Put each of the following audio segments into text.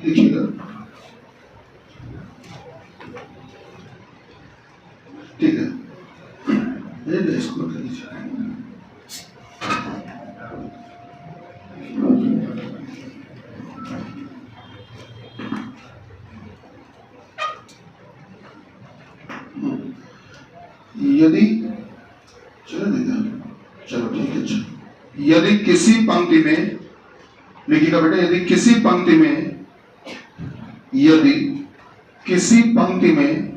लिखिएगा, ठीक है, इसको कर दीजिए। यदि चलो ठीक है, यदि किसी पंक्ति में, लिखिएगा बेटा, यदि किसी पंक्ति में, यदि किसी पंक्ति में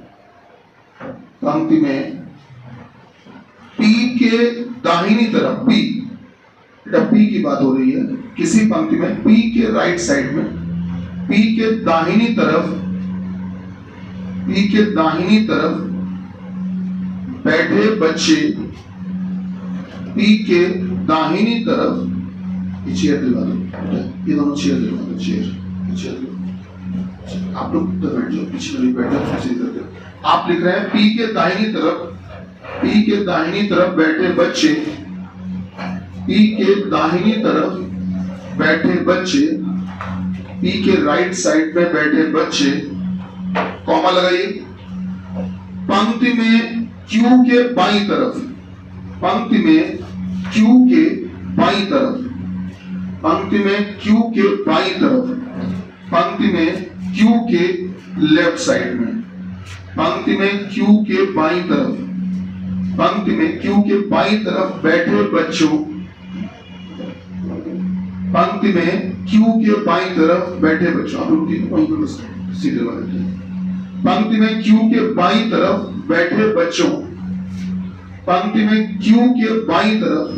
पी के दाहिनी तरफ, पी की बात हो रही है, किसी पंक्ति में पी के राइट साइड में, पी के दाहिनी तरफ बैठे बच्चे, पी के दाहिनी तरफ, चेयर दिलवा दो, ये दोनों चेयर दिलवा दो, चेयर आप लोग तो बैठ जाओ, पीछे वाली बैठो, आप लिख रहे हैं पी के दाहिनी तरफ बैठे बच्चे, पी के दाहिनी तरफ बैठे बच्चे, पी के राइट साइड में बैठे बच्चे, कॉमा लगाइए, पंक्ति में क्यू के बाईं तरफ, पंक्ति में क्यू के बाईं तरफ, पंक्ति में क्यू के बाईं तरफ, पंक्ति में क्यू के लेफ्ट साइड में, पंक्ति में क्यू के बाईं तरफ, पंक्ति में क्यू के बाईं तरफ बैठे बच्चों, पंक्ति में क्यू के बाईं तरफ बैठे बच्चों, आप लोग सीधे वाले, पंक्ति में क्यू के बाईं तरफ बैठे बच्चों, पंक्ति में क्यू के बाईं तरफ,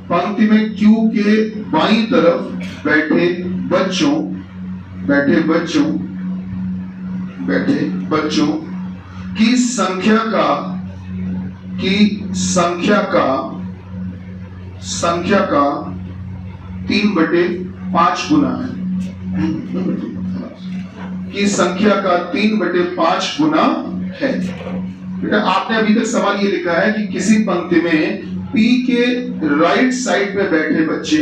पंक्ति में क्यू के बाईं तरफ बैठे बच्चों की संख्या का 3/5 गुना है, की संख्या का 3/5 गुना है। बेटा आपने अभी तक सवाल ये लिखा है कि किसी पंक्ति में पी के राइट साइड में बैठे बच्चे,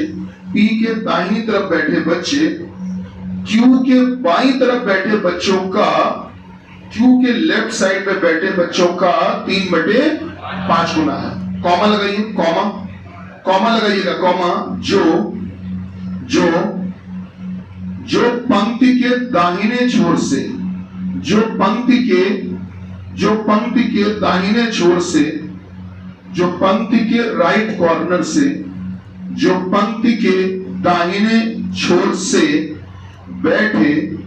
पी के दाहिनी तरफ बैठे बच्चे, क्यू के बाईं तरफ बैठे बच्चों का, क्यू के लेफ्ट साइड में बैठे बच्चों का 3/5 गुना है। कॉमा लगाइए, कॉमा लगाइएगा, कॉमा, जो पंक्ति के दाहिने छोर से, जो पंक्ति के दाहिने छोर से, जो पंक्ति के राइट कॉर्नर से, जो पंक्ति के दाहिने छोर से बैठे,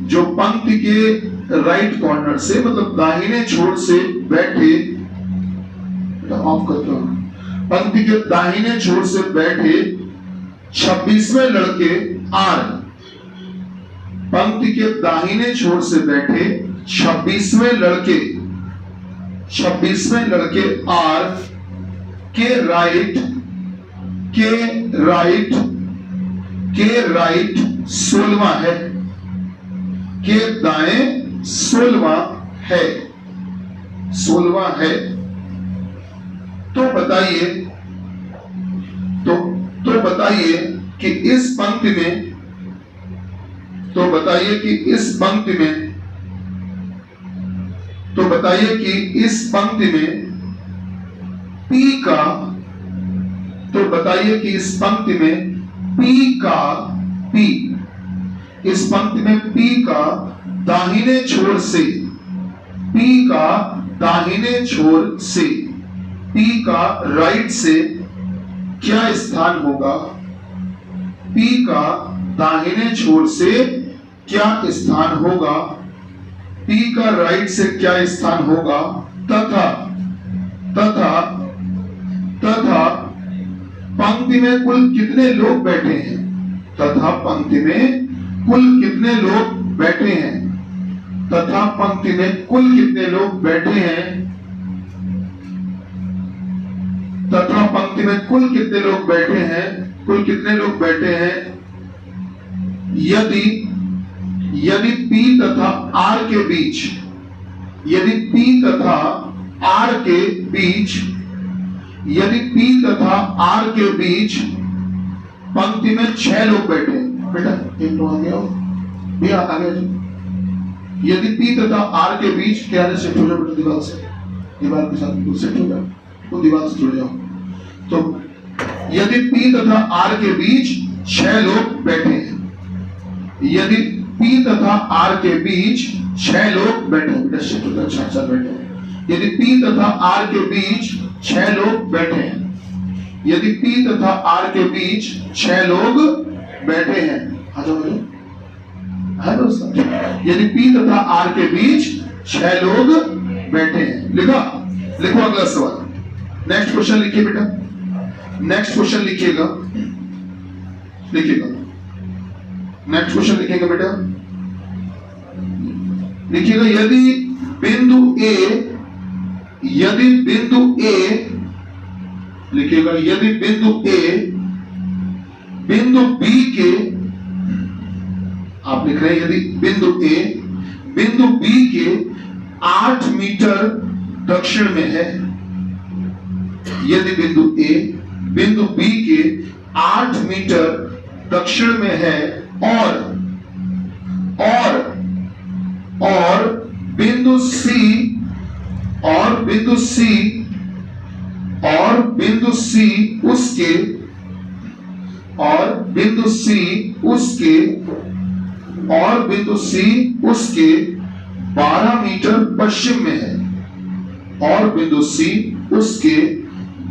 जो पंक्ति के राइट कॉर्नर से मतलब दाहिने छोर से बैठे, ऑफ करता हूं, पंक्ति के दाहिने छोर से बैठे 26वें लड़के आर, पंक्ति के दाहिने छोर से बैठे 26वें लड़के आर के राइट 16वां है, के दाएं 16वां है। तो बताइए कि इस पंक्ति में, P का, दाहिने छोर से, P का राइट से क्या स्थान होगा? P का दाहिने छोर से क्या स्थान होगा? P का राइट से क्या स्थान होगा? तथा पंक्ति में कुल कितने लोग बैठे हैं? तथा पंक्ति में कुल कितने लोग बैठे हैं? तथा पंक्ति में कुल कितने लोग बैठे हैं? तथा पंक्ति में कुल कितने लोग बैठे हैं? कुल कितने लोग बैठे हैं? यदि P तथा R के बीच, यदि P तथा R के बीच पंक्ति में 6 लोग बैठे हैं। बेटा एक लोग आ गया भैया, आगे यदि P तथा R के बीच क्या है, शिफ्ट हो जाओ बेटा दीवार से, दीवार के साथ शिफ्ट हो जाओ, तो दीवार से जुड़ जाओ। तो यदि P तथा R के बीच 6 लोग बैठे हैं, यदि P तथा R के बीच 6 लोग बैठे हैं, बेटा शिफ्ट हो जाओ, 6 बैठे हैं। यदि P तथा R के बीच 6 लोग बैठे हैं, यदि P तथा R के बीच 6 लोग बैठे हैं, आ जाओ है दोस्तों, यदि P तथा R के बीच 6 लोग बैठे हैं। लिखा, लिखो अगला सवाल। नेक्स्ट क्वेश्चन लिखिए बेटा, नेक्स्ट क्वेश्चन लिखिएगा, लिखिएगा नेक्स्ट क्वेश्चन लिखिएगा बेटा, लिखिएगा यदि बिंदु A, यदि बिंदु A, लिखिएगा यदि बिंदु A बिंदु B के, आप लिख रहे हैं यदि बिंदु A बिंदु B के 8 मीटर दक्षिण में है, यदि बिंदु A बिंदु B के 8 मीटर दक्षिण में है और बिंदु C और बिंदु C और बिंदु C उसके और बिंदु C उसके और बिंदु C उसके 12 मीटर पश्चिम में है और बिंदु C उसके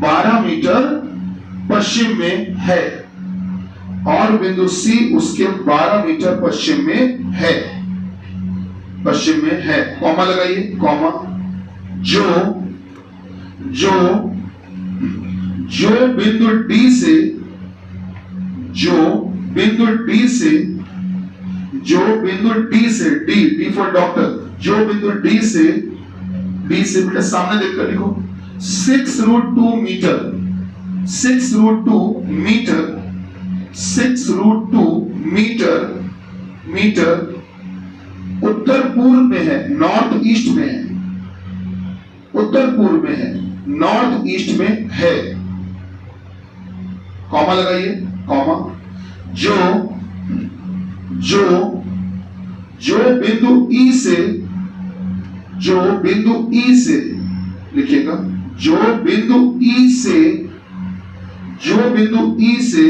12 मीटर पश्चिम में है और बिंदु C उसके 12 मीटर पश्चिम में है, पश्चिम में है। कॉमा लगाइए, कॉमा। जो बिंदु D से, जो बिंदु D से, जो बिंदु D से, D फॉर डॉक्टर, जो बिंदु D से बेटा सामने देखकर लिखो, 6√2 मीटर, 6√2 मीटर, 6√2 मीटर उत्तर पूर्व में है, नॉर्थ ईस्ट में है, उत्तर पूर्व में है, नॉर्थ ईस्ट में है। कॉमा लगाइए, कॉमा। जो बिंदु E से, जो बिंदु E से, लिखिएगा जो बिंदु E से, जो बिंदु E से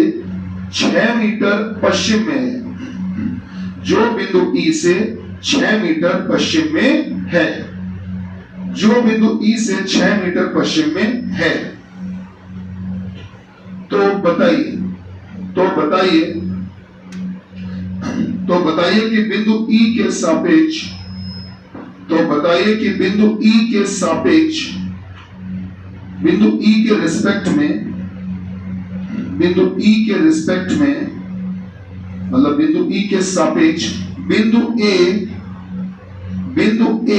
6 मीटर पश्चिम में है, जो बिंदु E से 6 मीटर पश्चिम में है, जो बिंदु E से 6 मीटर पश्चिम में है। तो बताइए, तो बताइए कि बिंदु E के सापेक्ष, तो बताइए कि बिंदु E के सापेक्ष, बिंदु E के रिस्पेक्ट में, बिंदु E के रिस्पेक्ट में, मतलब बिंदु E के सापेक्ष बिंदु A, बिंदु A,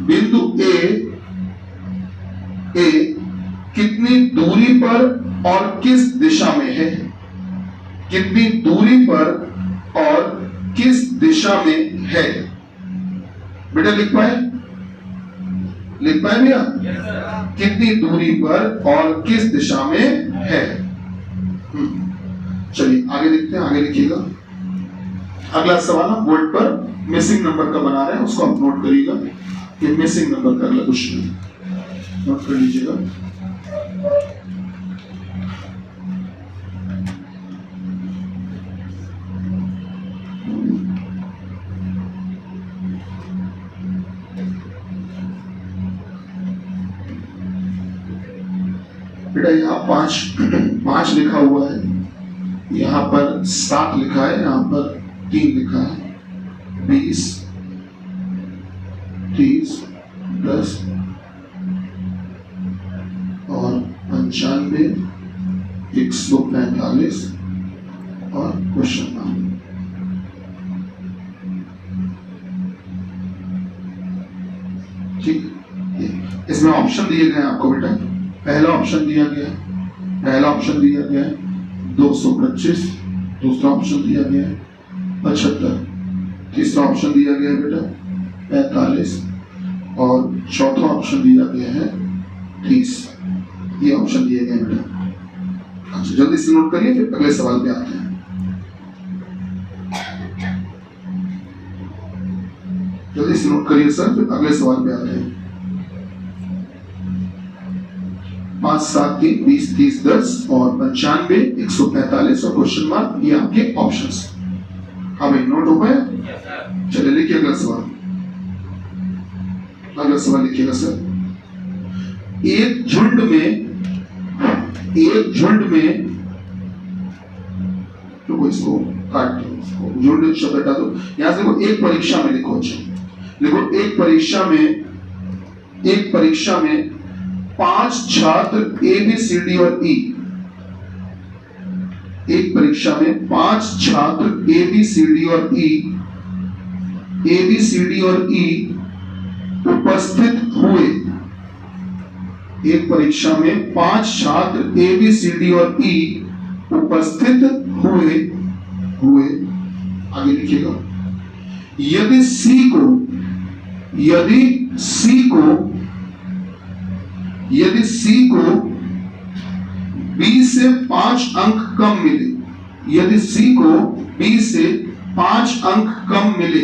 बिंदु A कितनी दूरी पर और किस दिशा में है, कितनी दूरी पर और किस दिशा में है। बेटा लिख पाए, लिख पाए भैया? कितनी दूरी पर और किस दिशा में है। चलिए आगे देखते हैं, आगे लिखिएगा। अगला सवाल हम बोर्ड पर मिसिंग नंबर का बना रहे हैं, उसको आप नोट करिएगा। ये मिसिंग नंबर का अगला क्वेश्चन नोट कर लीजिएगा। बेटा यहाँ 5 लिखा हुआ है, यहाँ पर 7 लिखा है, यहाँ पर 3 लिखा है। 20, 30, 10 और 95, 145 और क्वेश्चन मार्क। ठीक, इसमें ऑप्शन दिए गए हैं आपको बेटा। पहला ऑप्शन दिया गया है, पहला ऑप्शन दिया गया है 225, दूसरा ऑप्शन दिया गया है 75, तीसरा ऑप्शन दिया गया है बेटा 45 और चौथा ऑप्शन दिया गया है 30। ये ऑप्शन दिए गए बेटा। अच्छा जल्दी से नोट करिए, फिर अगले सवाल पे आते हैं। जल्दी से नोट करिए सर, फिर अगले सवाल पे आते हैं। 5, 7, 3, 20, 30, 10 और 95, 145 और क्वेश्चन मार्क, ये आपके ऑप्शंस। हाँ भाई नोट हो पाया? चलिए लिखिए अगला सवाल। अगला सवाल लिखिएगा सर। एक झुंड में तो इसको काट दो, इसको झुंड शब्द हटा दो। यहां से देखो एक परीक्षा में लिखो। अच्छा लिखो, एक परीक्षा में 5 छात्र ए बी सी डी और ई, एक परीक्षा में 5 छात्र ए बी सी डी और ई उपस्थित हुए। एक परीक्षा में 5 छात्र ए बी सी डी और ई उपस्थित हुए। आगे लिखिएगा। यदि सी को बी से 5 अंक कम मिले, यदि सी को बी से 5 अंक कम मिले,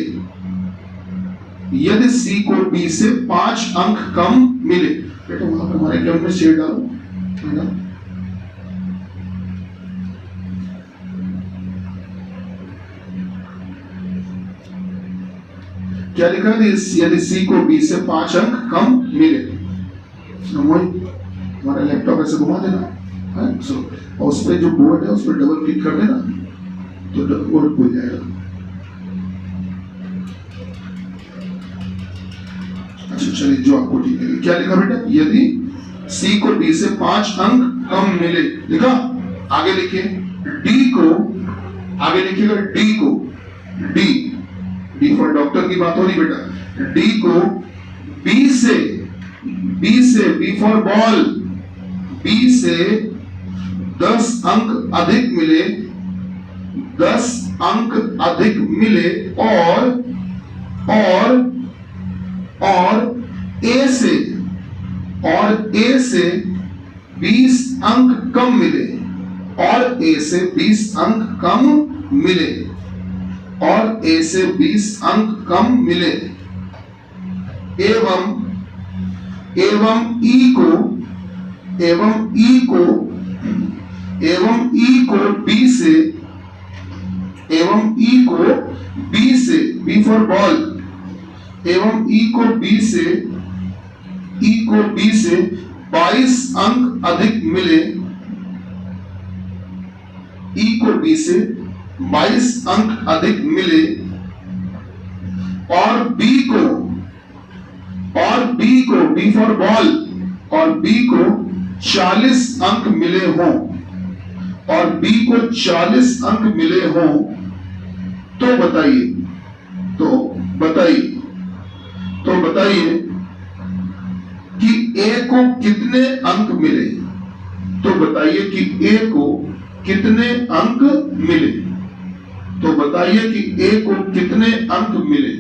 यदि सी को बी से 5 अंक कम मिले। बेटा वहां पर हमारे कैबिन में शेड डालो, है ना? क्या लिखा है? यदि सी को बी से 5 अंक कम मिले। हमारा लैपटॉप ऐसे घुमा देना है, और उस पर जो बोर्ड है उस पर डबल क्लिक कर देना तो बोर्ड खुल जाएगा। अच्छा चलिए, जो आपको ठीक है। क्या लिखा बेटा? यदि सी को बी से 5 अंक कम मिले, लिखा? आगे लिखिए डी को, आगे लिखिएगा डी फॉर डॉक्टर की बात हो रही बेटा। डी को बी से बी फॉर बॉल, बी से 10 अंक अधिक मिले, 10 अंक अधिक मिले और ए से 20 अंक कम मिले, और ए से 20 अंक कम मिले, और ए से 20 अंक कम मिले, एवं ई को बी फॉर बॉल, एवं ई को बी से 22 अंक अधिक मिले, ई को बी से 22 अंक अधिक मिले, और बी को बी फॉर बॉल, और बी को 40 अंक मिले हों, और बी को 40 अंक मिले हों, तो बताइए कि ए को कितने अंक मिले। तो बताइए कि ए को कितने अंक मिले। तो बताइए कि ए को कितने अंक मिले।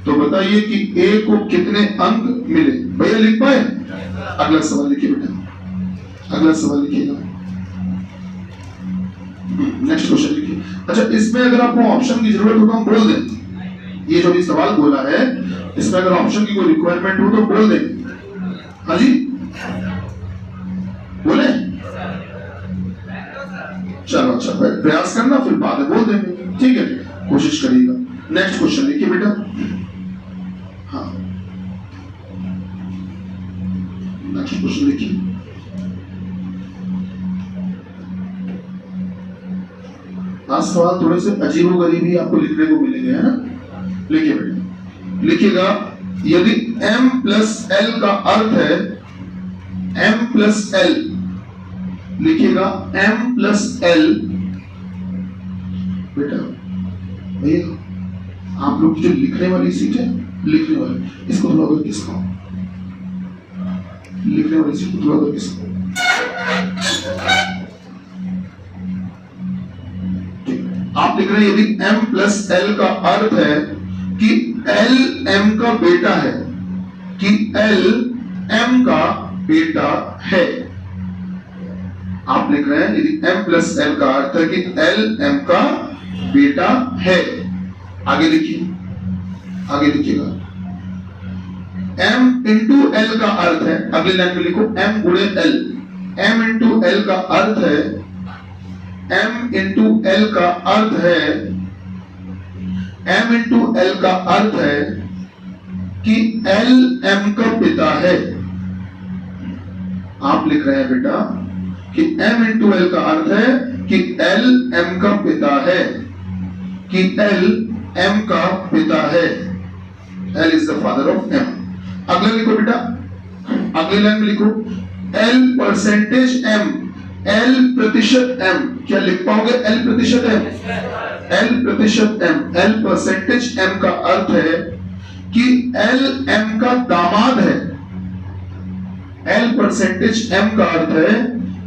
तो बताइए कि ए को कितने अंक मिले। भैया लिख पाए? अगला सवाल लिखिए बेटा, अगला सवाल लिखिएगा। नेक्स्ट क्वेश्चन लिखिए। अच्छा इसमें अगर आपको ऑप्शन की जरूरत हो तो हम बोल दें। ये जो भी सवाल बोला है इसमें अगर ऑप्शन की कोई रिक्वायरमेंट हो तो बोल दें। हाँ जी बोले? चलो अच्छा प्रयास करना, फिर बाद में बोल देंगे, ठीक है? कोशिश करिएगा। नेक्स्ट क्वेश्चन लिखिए बेटा। हाँ नेक्स्ट क्वेश्चन लिखिए। आज सवाल थोड़े से अजीबोगरीब ही आपको लिखने को मिलेंगे, है ना? लिखिए बेटा, लिखिएगा यदि m प्लस l का अर्थ है m प्लस l, लिखिएगा m प्लस l। बेटा भैया आप लोग जो लिखने वाली सीट है, लिखने वाली इसको थोड़ा कर किसको, लिखने वाली सीट को थोड़ा कर किसको। आप लिख रहे हैं यदि m प्लस l का अर्थ है कि l m का बेटा है, कि l m का बेटा है। आप लिख रहे हैं यदि m प्लस l का अर्थ है कि l m का बेटा है। आगे लिखिए, आगे लिखिएगा। m इंटू l का अर्थ है, अगले लाइन में लिखो m गुणे l। m इंटू l का अर्थ है, m इंटू l का अर्थ है, m इंटू l का अर्थ है कि l m का पिता है। आप लिख रहे हैं बेटा कि m इंटू l का अर्थ है कि l m का पिता है, कि l m का पिता है। l is the father of m। अगला लिखो बेटा, अगले लाइन में लिखो l परसेंटेज m, l प्रतिशत m। क्या लिख पाओगे? l प्रतिशत m, l प्रतिशत m, l परसेंटेज m का अर्थ है कि l m का दामाद है। l परसेंटेज m का अर्थ है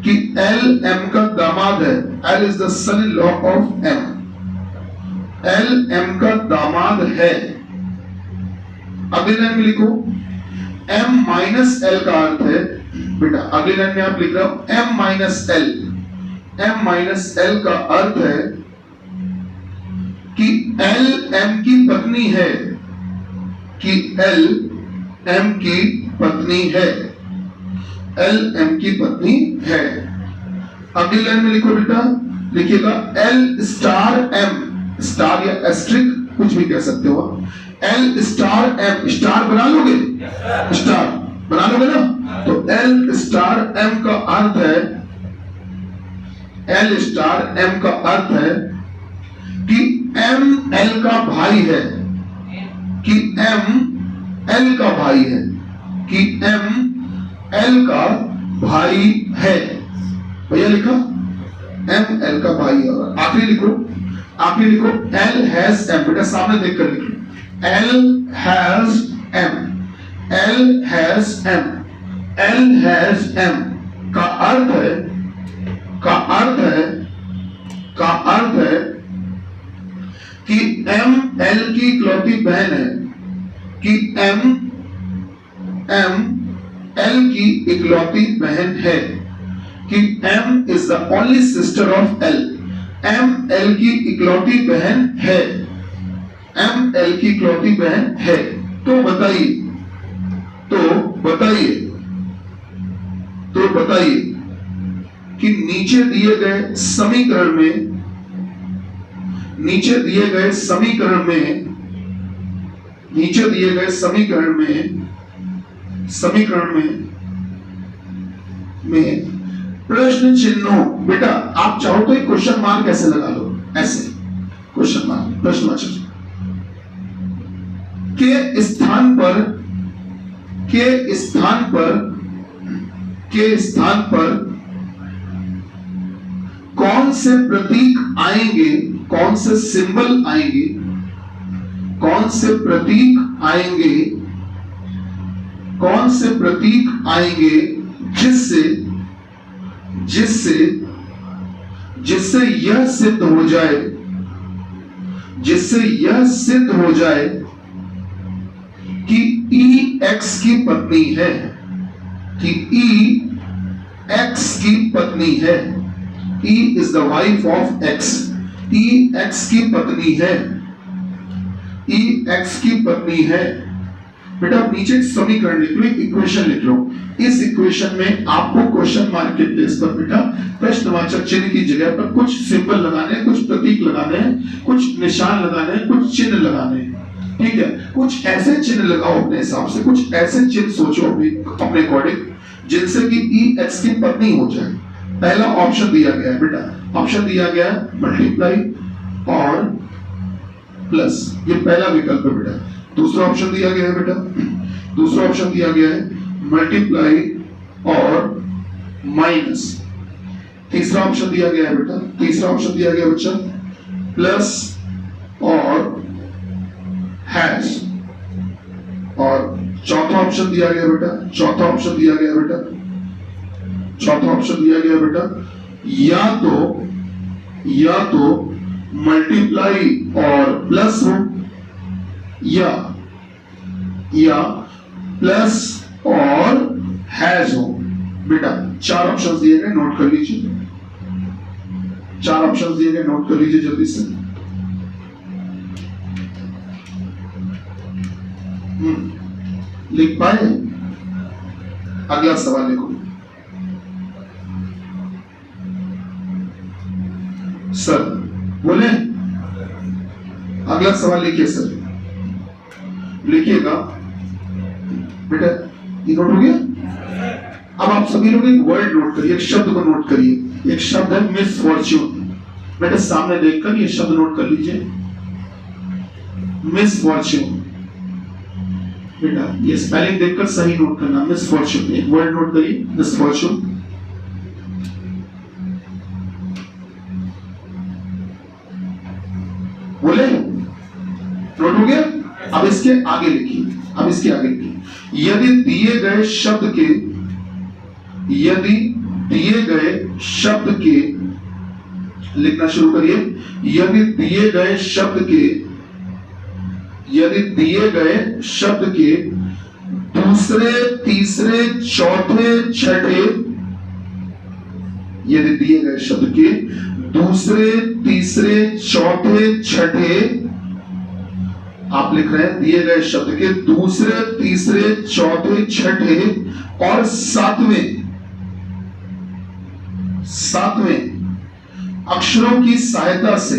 कि l m का दामाद है। l is the son in law of m, l m का दामाद है। अगले लाइन में लिखो m माइनस l का अर्थ है बेटा, अगली लाइन में आप लिख रहे हो m minus l। m minus l का अर्थ है कि l m की पत्नी है, कि l m की पत्नी है, l m की पत्नी है। अगली लाइन में लिखो बेटा, लिखिएगा l स्टार m, स्टार या एस्ट्रिक कुछ भी कह सकते हो। l स्टार m, स्टार बना लोगे? स्टार बना लोगे ना? तो l स्टार m का अर्थ है, l स्टार m का अर्थ है कि m l का भाई है, कि m l का भाई है, कि m l का भाई है। भैया लिखा m l का भाई है। और आखिरी लिखो, आखिरी लिखो l हैज m। बेटा सामने देखकर लिखो l has m, l has m, l has m का अर्थ है, का अर्थ है, का अर्थ है कि m l की इकलौती बहन है, कि m l की इकलौती बहन है, कि m is the only sister of l। m l की इकलौती बहन है, m l की इकलौती बहन है। तो बताइए, तो बताइए, तो बताइए कि नीचे दिए गए समीकरण में, नीचे दिए गए समीकरण में, नीचे दिए गए समीकरण में, समीकरण में प्रश्न चिन्हों, बेटा आप चाहो तो एक क्वेश्चन मार्क कैसे लगा लो, ऐसे क्वेश्चन मार्क, प्रश्नवाचक के स्थान पर, के स्थान पर, के स्थान पर कौन से प्रतीक आएंगे, कौन से सिंबल आएंगे, कौन से प्रतीक आएंगे, कौन से प्रतीक आएंगे जिससे, जिससे, जिससे यह सिद्ध हो जाए, जिससे यह सिद्ध हो जाए कि E X की पत्नी है, कि E X की पत्नी है। E is the wife of X, E X की पत्नी है, E X की पत्नी है। बेटा आप नीचे समीकरण लिख लो, इक्वेशन लिख लो। इस इक्वेशन में आपको क्वेश्चन मार्क के प्लेस पर बेटा प्रश्नवाचक चिन्ह की जगह पर कुछ सिंबल लगाने हैं, कुछ प्रतीक लगाने हैं, कुछ निशान लगाने हैं, कुछ चिन्ह लगाने हैं। ठीक है, कुछ ऐसे चिन्ह लगाओ अपने हिसाब से, कुछ ऐसे चिन्ह सोचो अपने अकॉर्डिंग जिनसे कि E X की पत्नी हो जाए। पहला ऑप्शन दिया गया है बेटा, ऑप्शन दिया गया है मल्टीप्लाई और प्लस, ये पहला विकल्प है बेटा। दूसरा ऑप्शन दिया गया है बेटा, दूसरा ऑप्शन दिया गया है मल्टीप्लाई और माइनस। तीसरा ऑप्शन दिया गया है बेटा, तीसरा ऑप्शन दिया गया बच्चा प्लस और हैश। और चौथा ऑप्शन दिया गया बेटा, चौथा ऑप्शन दिया गया बेटा, चौथा ऑप्शन दिया गया बेटा या तो मल्टीप्लाई और प्लस हो, या प्लस और हैश हो। बेटा 4 ऑप्शंस दिए गए, नोट कर लीजिए। 4 ऑप्शंस दिए गए, नोट कर लीजिए जल्दी से। लिख पाए? अगला सवाल लिखो। सर बोले, अगला सवाल लिखिए सर, लिखिएगा बेटा। ये नोट हो गया? अब आप सभी लोग एक वर्ड नोट करिए, एक शब्द को नोट करिए। एक शब्द है मिसफॉर्च्यून। बेटा सामने देखकर ये शब्द नोट कर लीजिए, मिसफॉर्च्यून। बेटा ये स्पेलिंग देखकर सही नोट करना, मिसफॉर्च्यून। एक वर्ड नोट करिए, मिसफॉर्च्यून। बोले? नोट हो गया? अब इसके आगे लिखिए, अब इसके आगे लिखिए। यदि दिए गए शब्द के, यदि दिए गए शब्द के, लिखना शुरू करिए। यदि दिए गए शब्द के, यदि दिए गए शब्द के दूसरे, तीसरे, चौथे, छठे, यदि दिए गए शब्द के दूसरे, तीसरे, चौथे, छठे, आप लिख रहे हैं दिए गए शब्द के दूसरे, तीसरे, चौथे, छठे और सातवें अक्षरों की सहायता से,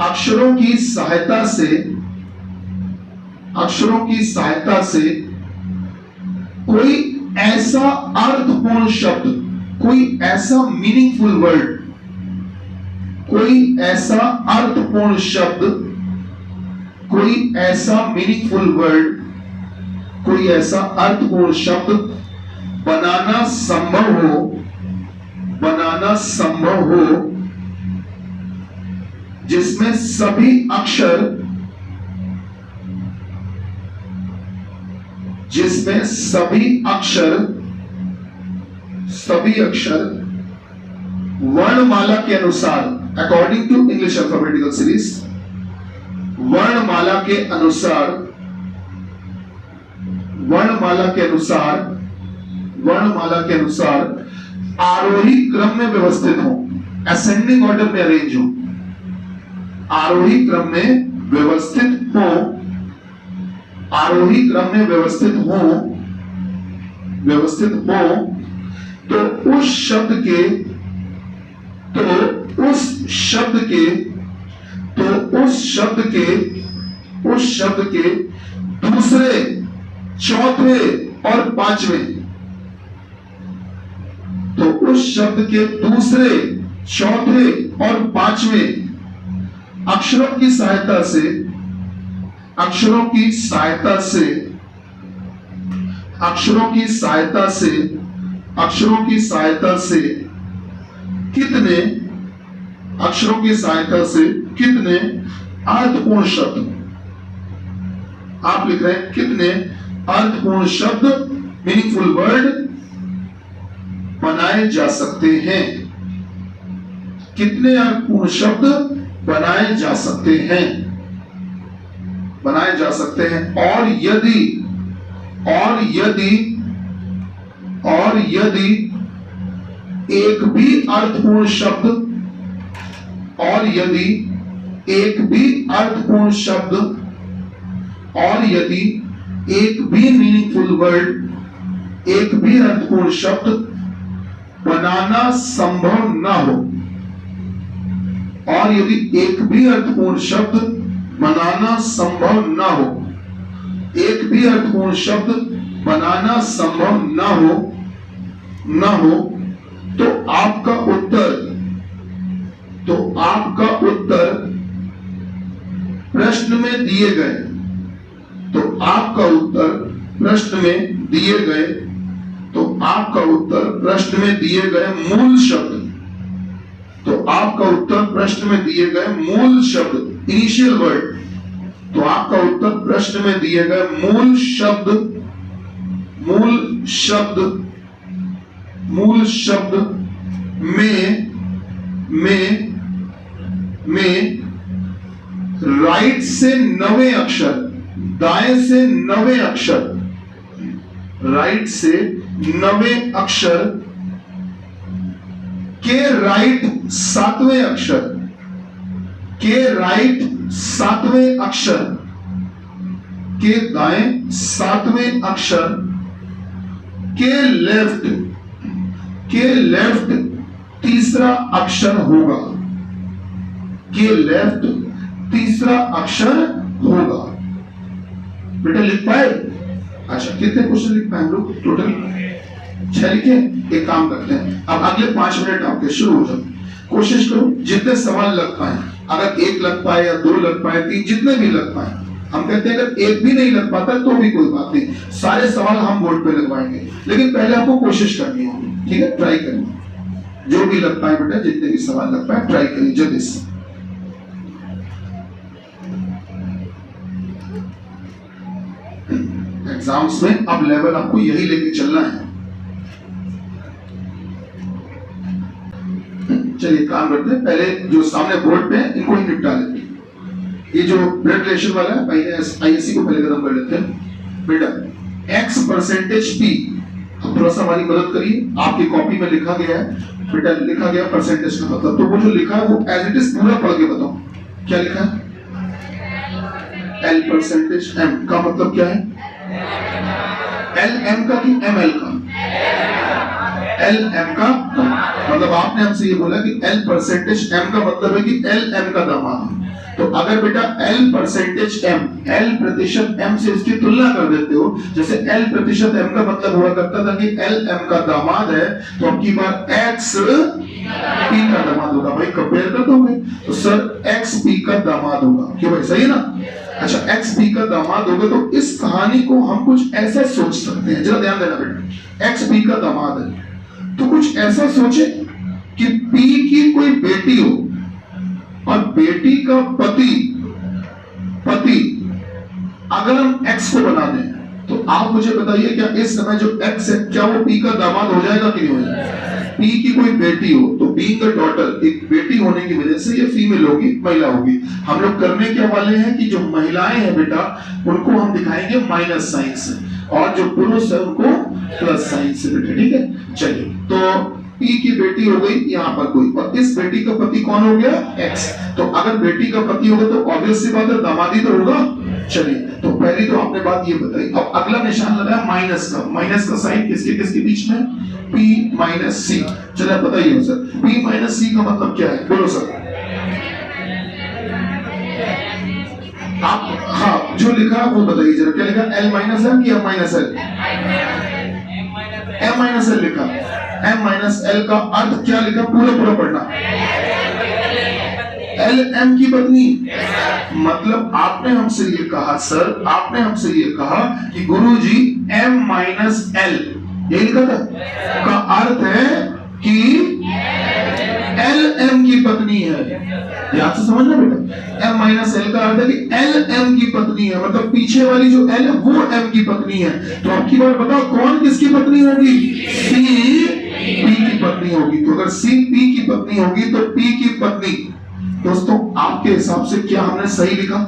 अक्षरों की सहायता से, अक्षरों की सहायता से कोई ऐसा अर्थपूर्ण शब्द, कोई ऐसा मीनिंगफुल वर्ड, कोई ऐसा अर्थपूर्ण शब्द, कोई ऐसा मीनिंगफुल वर्ड, कोई ऐसा अर्थपूर्ण शब्द बनाना संभव हो, बनाना संभव हो जिसमें सभी अक्षर, जिसमें सभी अक्षर, सभी अक्षर वर्णमाला के अनुसार, according to English alphabetical series, वर्णमाला के अनुसार, वर्णमाला के अनुसार, वर्णमाला के अनुसार आरोही क्रम में व्यवस्थित हो, असेंडिंग ऑर्डर में अरेंज हो, आरोही क्रम में व्यवस्थित हो, आरोही क्रम में व्यवस्थित हो, व्यवस्थित हो, तो उस शब्द के, तो उस शब्द के, तो उस शब्द के, उस शब्द के दूसरे, चौथे और पांचवें, तो उस शब्द के दूसरे, चौथे और पांचवें अक्षरों की सहायता से, अक्षरों की सहायता से, अक्षरों की सहायता से, अक्षरों की सहायता से कितने, अक्षरों की सहायता से कितने अर्थपूर्ण शब्द, आप लिख रहे हैं कितने अर्थपूर्ण शब्द, मीनिंगफुल वर्ड बनाए जा सकते हैं, कितने अर्थपूर्ण शब्द बनाए जा सकते हैं, बनाए जा सकते हैं। और यदि, और यदि, और यदि एक भी अर्थपूर्ण शब्द, और यदि एक भी अर्थपूर्ण शब्द, और यदि एक भी मीनिंगफुल वर्ड, एक भी अर्थपूर्ण शब्द बनाना संभव ना हो, और यदि एक भी अर्थपूर्ण शब्द बनाना संभव ना हो, एक भी अर्थपूर्ण शब्द बनाना संभव ना हो, ना हो, तो आपका उत्तर, तो आपका उत्तर प्रश्न में दिए गए, तो आपका उत्तर प्रश्न में दिए गए, तो आपका उत्तर प्रश्न में दिए गए मूल शब्द, तो आपका उत्तर प्रश्न में दिए गए मूल शब्द, इनिशियल वर्ड, तो आपका उत्तर प्रश्न में दिए गए मूल शब्द, मूल शब्द, मूल शब्द में राइट से 9 अक्षर, दाएं से 9 अक्षर, राइट से 9वें अक्षर के राइट 7वें अक्षर, के राइट 7वें अक्षर के दाएं 7वें अक्षर के लेफ्ट तीसरा अक्षर होगा, के लेफ्ट तीसरा अक्षर होगा। बेटा लिख पाए? अच्छा, कितने क्वेश्चन लिख पाए हम लोग? टोटल 6 लिखे। एक काम करते हैं, अब अगले 5 मिनट आपके शुरू हो जाओ। कोशिश करो जितने सवाल लग पाए, अगर 1 लग पाए या 2 लग पाए, 3, जितने भी लग पाए। हम कहते हैं अगर 1 भी नहीं लग पाता तो भी कोई बात नहीं, सारे सवाल हम बोर्ड पे लगवाएंगे, लेकिन पहले आपको कोशिश करनी होगी। ठीक है, ट्राई करिए, जो भी लग पाए बेटा, जितने भी सवाल लग पाए ट्राई करिए जल्दी से। एग्जाम्स में अब लेवल आपको यही लेके चलना है। चलिए काम करते हैं, पहले जो सामने बोर्ड पे है इनको ही निपटा लेते हैं। ये जो ब्लड रिलेशन वाला है, पहले आईएससी को पहले खत्म कर लेते हैं। बेटा x परसेंटेज p, अब थोड़ा सा हमारी मदद करिए। आपकी कॉपी में लिखा गया है बेटा, लिखा गया परसेंटेज का मतलब, तो वो जो लिखा है वो एज इट इज पूरा पढ़ के बताओ क्या लिखा है। l परसेंटेज m का मतलब क्या है? l m का कि m l का? l m का मतलब आपने हमसे ये बोला कि l परसेंटेज m का मतलब है कि l m का दामाद है। तो अगर बेटा l परसेंटेज m, l प्रतिशत m से इसकी तुलना कर देते हो, जैसे l प्रतिशत m का मतलब हुआ करता था कि l m का दामाद है, तो अब की बार x p का दामाद होगा। भाई कंपेयर कर दोगे तो सर x p का दामाद होगा, क्यों भाई? सही है ना? अच्छा, x p का दामाद होगा तो इस कहानी को हम कुछ ऐसा सोच सकते हैं, जरा ध्यान देना बेटा। x p का दामाद है तो कुछ ऐसा सोचे कि p की कोई बेटी हो और बेटी का पति अगर हम x को बना दें, तो आप मुझे बताइए क्या इस समय जो x है क्या वो p का दामाद हो जाएगा कि नहीं हो जाएगा? p की कोई बेटी हो तो बीइंग अ डॉटर, एक बेटी होने की वजह से ये फीमेल होगी, महिला होगी। हम लोग करने क्या वाले हैं कि जो महिलाएं हैं बेटा उनको हम दिखाएंगे माइनस साइन से, और जो पुरुष है उनको प्लस साइन से बेटा। ठीक है, चलिए तो P की बेटी हो गई यहाँ पर कोई, और इस बेटी का पति कौन हो गया? X। तो अगर बेटी का पति होगा तो ऑब्वियस सी बात है दामादी तो होगा। चलिए, तो पहली तो आपने बात ये बताई। अब अगला निशान लगाया माइनस का। माइनस का साइन किसके किसके बीच में? P minus C। चलिए बताइए सर, P माइनस C का मतलब क्या है? बोलो सर। आप हाँ जो लिखा वो बताइए जरा, क्या लिखा? L माइनस M कि M minus L? M minus L लिखा। M माइनस L का अर्थ क्या लिखा? पूरा पढ़ना। L M की पत्नी, मतलब आपने हमसे ये कहा सर, आपने हमसे ये कहा कि गुरुजी M माइनस L, यही लिखा था, का अर्थ है कि L M की पत्नी है। ध्यान से समझना बेटा, M माइनस L का अर्थ है कि L M की पत्नी है, मतलब पीछे वाली जो L है वो M की पत्नी है। तो अब की बार बताओ कौन किसकी पत्नी होगी? C P की पत्नी होगी। तो अगर C P की पत्नी होगी तो P की पत्नी, दोस्तों आपके हिसाब से क्या हमने सही लिखा?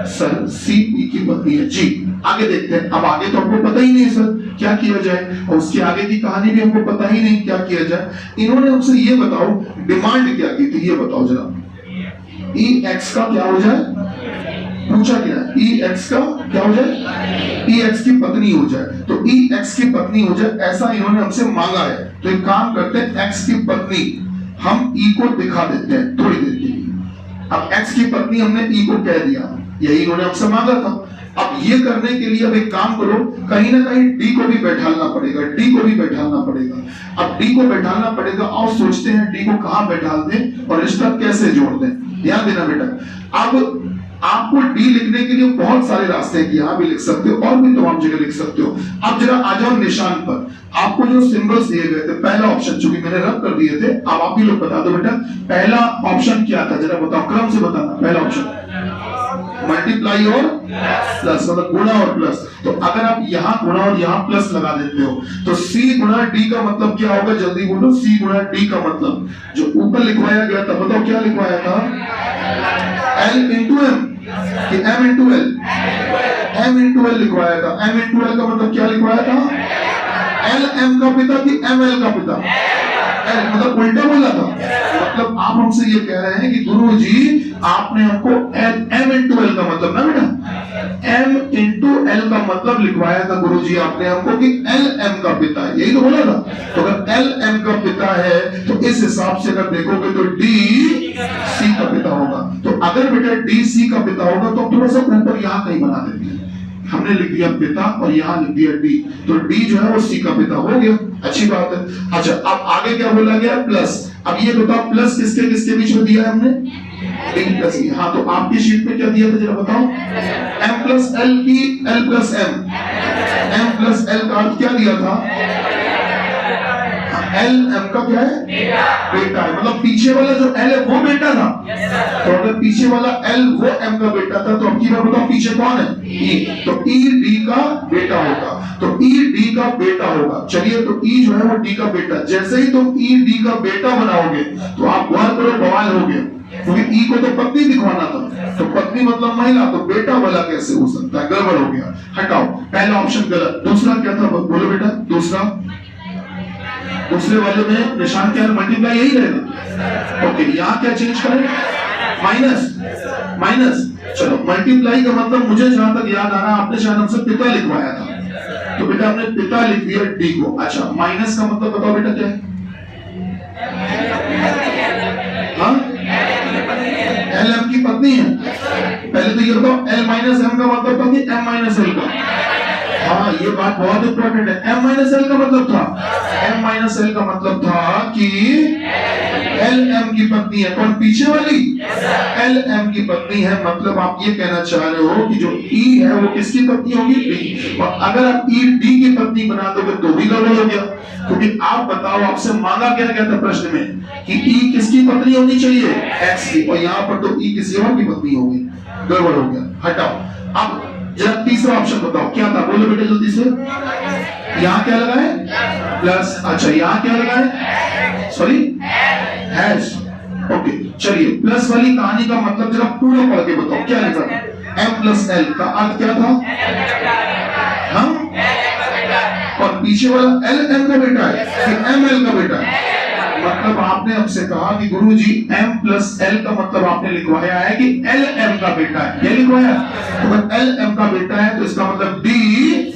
सर C P की पत्नी है जी। आगे देखते हैं। अब आगे तो हमको पता ही नहीं सर क्या किया जाए, और उसके आगे की कहानी भी हमको पता ही नहीं क्या किया जाए। इन्होंने हमसे ये बताओ डिमांड क्या की थी, ये बताओ जरा। EX का क्या हो जाए? पूछा गया EX का क्या हो जाए? EX की पत्नी हो जाए। तो EX की पत्नी हो जाए ऐसा इन्होंने हमसे मांगा है। तो एक काम करते हैं, X की पत्नी हम E को दिखा देते हैं थोड़ी देर के लिए। अब X की पत्नी हमने E को कह दिया, यही इन्होंने हमसे मांगा था। अब ये करने के लिए अब एक काम करो, कहीं ना कहीं D को भी बैठालना पड़ेगा, D को भी बैठालना पड़ेगा। अब D को बैठालना पड़ेगा और सोचते हैं D को कहां बैठाल दें और रिश्ता कैसे जोड़ दें। ध्यान देना बेटा, अब आपको डी लिखने के लिए बहुत सारे रास्ते हैं कि यहाँ भी लिख सकते हो और भी तमाम जगह लिख सकते हो। अब जरा आ जाओ निशान पर। आपको जो सिंबल्स दिए गए थे, पहला ऑप्शन चूंकि मैंने रब कर दिए थे, अब आप ही लोग बता दो बेटा पहला ऑप्शन क्या था, जरा बताओ क्रम से बताना। पहला ऑप्शन मल्टीप्लाई और प्लस, मतलब गुणा और प्लस। तो अगर आप यहाँ गुणा और यहाँ प्लस लगा देते हो तो C गुणा D का मतलब क्या होगा? जल्दी बोलो। C गुणा D का मतलब जो ऊपर लिखवाया गया था, बताओ क्या लिखवाया था? L इंटू M कि M into L? M into L लिखवाया था। M इंटू L का मतलब क्या लिखवाया था? एल एम का पिता कि एम एल का पिता? एल, मतलब उल्टा बोला था। मतलब आप हमसे ये कह रहे हैं कि गुरुजी आपने हमको एम इंटू एल का मतलब ना बेटा, एम इंटू एल का मतलब लिखवाया था गुरुजी आपने हमको कि एल एम का पिता है, यही तो बोला था। तो अगर एल एम का पिता है तो इस हिसाब से अगर देखोगे तो डी सी का पिता होगा। तो अगर बेटा डी सी का पिता होगा तो थोड़ा सा ऊपर यहाँ कहीं बना देते हैं, हमने लिख दिया पिता और यहाँ लिख दिया डी, तो डी जो है वो सी का पिता हो गया, अच्छी बात है। अच्छा अब आगे क्या बोला गया? प्लस। अब ये बताओ प्लस किसके किसके बीच में दिया है हमने? डी प्लस ई। हाँ तो आपकी शीट में क्या दिया था जरा बताओ? एम प्लस एल की L plus M, M plus L का अर्थ क्या दिया था? एल एम का क्या है? बेटा है, मतलब पीछे वाला जो एल है वो बेटा था। तो अगर पीछे वाला एल वो एम का बेटा था तो अब की बार बताओ पीछे कौन है? ई, तो ई डी का बेटा होगा, तो ई डी का बेटा होगा। चलिए तो ई जो है वो डी का बेटा, जैसे ही तुम ई डी का बेटा बनाओगे तो आप गौर करो बवाल हो गया, क्योंकि ई को तो पत्नी दिखवाना था, तो पत्नी मतलब महिला, तो बेटा वाला कैसे हो सकता है? गड़बड़ हो गया, हटाओ। पहला ऑप्शन गलत। दूसरा क्या था बोलो बेटा? दूसरे वाले में निशान क्या है? मल्टीप्लाई यही रहेगा। ओके यहाँ क्या चेंज करें? Minus, minus. चलो मल्टीप्लाई का मतलब मुझे जहां तक याद आ रहा है आपने शायद हमसे पिता लिखवाया था, तो बेटा हमने पिता लिख दिया डी को। अच्छा माइनस का मतलब बताओ बेटा क्या है? हाँ एल एम की पत्नी है। पहले तो ये बताओ एल माइनस एम का मतलब था कि एम माइनस एल का? हाँ ये बात बहुत इंपॉर्टेंट है। एम माइनस एल का मतलब था, एम माइनस एल का मतलब था कि एल एम की पत्नी है। कौन? पीछे वाली एल एम की पत्नी है। मतलब आप ये कहना चाह रहे हो कि जो ई है वो किसकी पत्नी होगी? डी। और अगर आप ई डी की पत्नी बना दोगे तो भी गड़बड़ हो गया, क्योंकि आप बताओ आपसे मांगा क्या गया था प्रश्न में कि ई किसकी पत्नी होनी चाहिए? एक्स की, और यहाँ पर तो ई किसी और की पत्नी होगी, गड़बड़ हो गया, हटाओ। अब जरा तीसरा ऑप्शन बताओ क्या था? बोलो बेटे जल्दी से। यहाँ क्या लगा है? प्लस। अच्छा यहाँ क्या लगा है? Sorry hash. ओके चलिए प्लस वाली कहानी का मतलब जरा पूरा पढ़ के बताओ क्या लिखा था? एम प्लस एल का अर्थ क्या था? हम और पीछे वाला एल एम का बेटा है कि एम एल का बेटा है? मतलब आपने हमसे कहा कि गुरुजी m प्लस एल का मतलब आपने लिखवाया है कि एल एम का बेटा है, ये लिखवाया। तो अगर एल एम का बेटा है तो इसका मतलब डी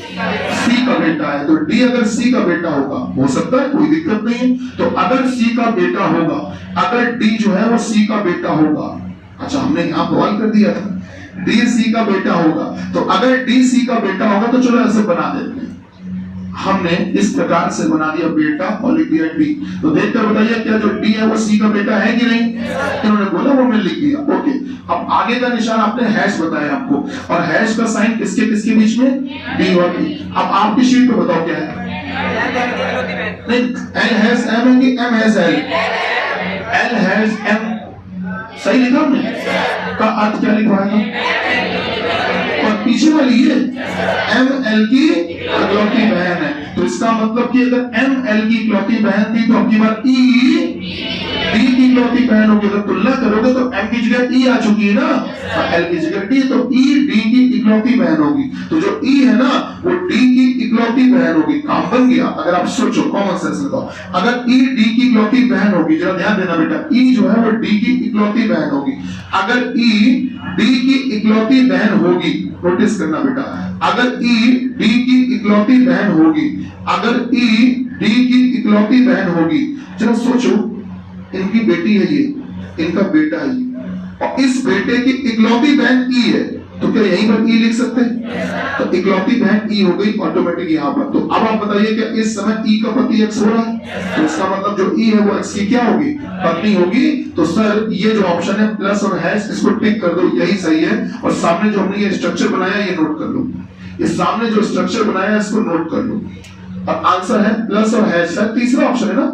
सी का बेटा है। तो डी अगर सी का बेटा होगा, हो सकता है कोई दिक्कत नहीं है। तो अगर सी का बेटा होगा, अगर डी जो है वो सी का बेटा होगा, अच्छा हमने यहाँ बवाल कर दिया था, डी सी का बेटा होगा, तो अगर डी सी का बेटा होगा तो चलो ऐसे बना देते हैं। हमने इस प्रकार से बना दिया बेटा और लिख दिया डी। तो देखकर बताइए क्या जो डी है वो सी का बेटा है कि नहीं? इन्होंने बोला वो मैं लिख दिया। ओके अब आगे का निशान आपने हैश बताया आपको, और हैश का साइन किसके किसके बीच में? डी और डी। अब आपकी शीट पे बताओ क्या है? नहीं एल हैश एम है कि M hash L? L hash M सही लिखा हमने, का अर्थ क्या लिखवाएगा? और पीछे वाली ये एम एल की इकलौती बहन है, तो इसका मतलब कि अगर एम एल की इकलौती बहन थी तो अब की बार ई डी की इकलौती बहन होगी। अगर तुलना करोगे तो एम की जगह ई आ चुकी है ना, एल की जगह डी, तो ई डी की इकलौती बहन होगी। तो जो ई है ना वो डी की इकलौती बहन होगी। काम बन गया। अगर आप सोचो कॉमन सेंस लगाओ, अगर ई डी की इकलौती बहन होगी, जरा ध्यान देना बेटा, ई जो है वो डी की इकलौती बहन होगी। अगर ई डी की इकलौती बहन होगी, नोटिस करना बेटा, अगर ई डी की इकलौती बहन होगी, अगर ई डी की इकलौती बहन होगी, जरा सोचो इनकी बेटी है ये, इनका बेटा है ये, और इस बेटे की इकलौती बहन ई है, तो क्या यहीं पर ई लिख सकते हैं? तो इकलौती बहन ई हो गई ऑटोमेटिक यहाँ पर। तो अब आप बताइए क्या इस समय ई का पति एक्स हो रहा है? तो इसका मतलब जो ई है वो एक्स की क्या होगी? पत्नी होगी। तो सर ये जो ऑप्शन है प्लस और हैश, इसको टिक कर दो, यही सही है। और सामने जो हमने ये स्ट्रक्चर बनाया ये नोट कर लो, ये सामने जो स्ट्रक्चर बनाया है इसको नोट कर लो। और आंसर है प्लस और हैश है, तीसरा ऑप्शन है ना,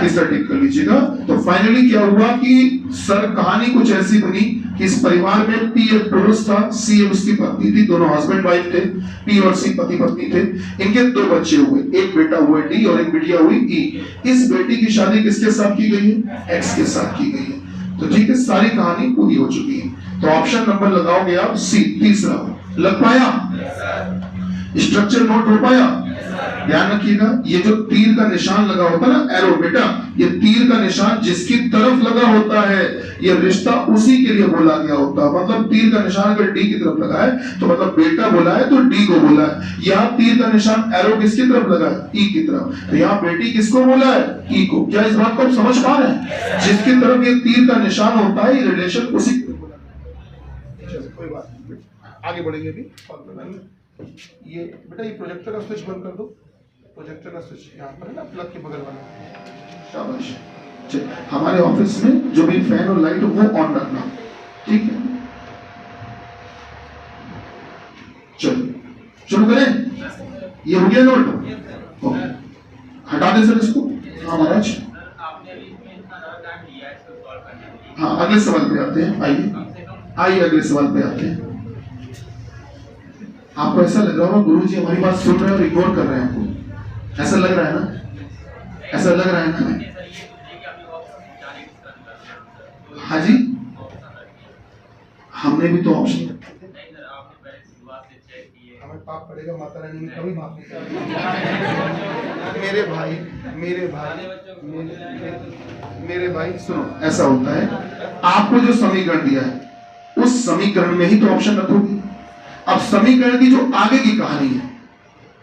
तीसरा टिक कर लीजिएगा। तो फाइनली क्या हुआ कि सर कहानी कुछ ऐसी बनी कि इस परिवार में पी एक पुरुष था, सी उसकी पत्नी थी, दोनों हस्बैंड वाइफ थे, पी और सी पति पत्नी थे। इनके दो बच्चे हुए, एक बेटा हुआ डी और एक बिटिया हुई ई। इस बेटी की शादी किसके साथ की गई है? एक्स के साथ की गई है। तो ठीक है, सारी कहानी पूरी हो चुकी है। तो ऑप्शन नंबर लगाओगे आप सी, तीसरा। लग पाया? स्ट्रक्चर नोट हो पाया? ध्यान रखिएगा, ये जो तीर का निशान लगा होता है ना, एरो बेटा, ये तीर का निशान जिसकी तरफ लगा होता है, ये रिश्ता उसी के लिए बोला गया होता है। मतलब तीर का निशान अगर डी की तरफ लगा है तो मतलब बेटा बोला है तो डी को बोला है। यहाँ तीर का निशान एरो किसकी तरफ लगा है? ई की तरफ। तो यहाँ बेटी किसको बोला है? ई को। क्या इस बात को आप समझ पा रहे हैं? जिसकी तरफ ये तीर का निशान होता है, ये रिलेशन उसी की तरफ बोला है। कोई बात नहीं, आगे बढ़ेंगे भी। ये बेटा ये प्रोजेक्टर का स्विच बंद कर दो, प्रोजेक्टर का स्विच यहाँ पर है ना, प्लग के बगल वाला। शाबाश। हमारे ऑफिस में जो भी फैन और लाइट वो ऑन रखना, ठीक है? चलो शुरू करें। ये हो गया नोट, हटा दे सर इसको। हाँ महाराज, हाँ अगले सवाल पे आते हैं। आइए अगले सवाल पे आते हैं। आपको ऐसा लग रहा होगा गुरुजी हमारी बात सुन रहे हैं और इग्नोर कर रहे हैं, आपको ऐसा लग रहा है ना? ऐसा लग रहा है ना? हाँ जी, हमने भी तो ऑप्शन, हमें पाप पड़ेगा, माता रानी ने कभी माफ नहीं किया। मेरे भाई सुनो, ऐसा होता है, आपको जो समीकरण दिया है उस समीकरण में ही तो ऑप्शन रखोगे। अब समीकरण की जो आगे की कहानी है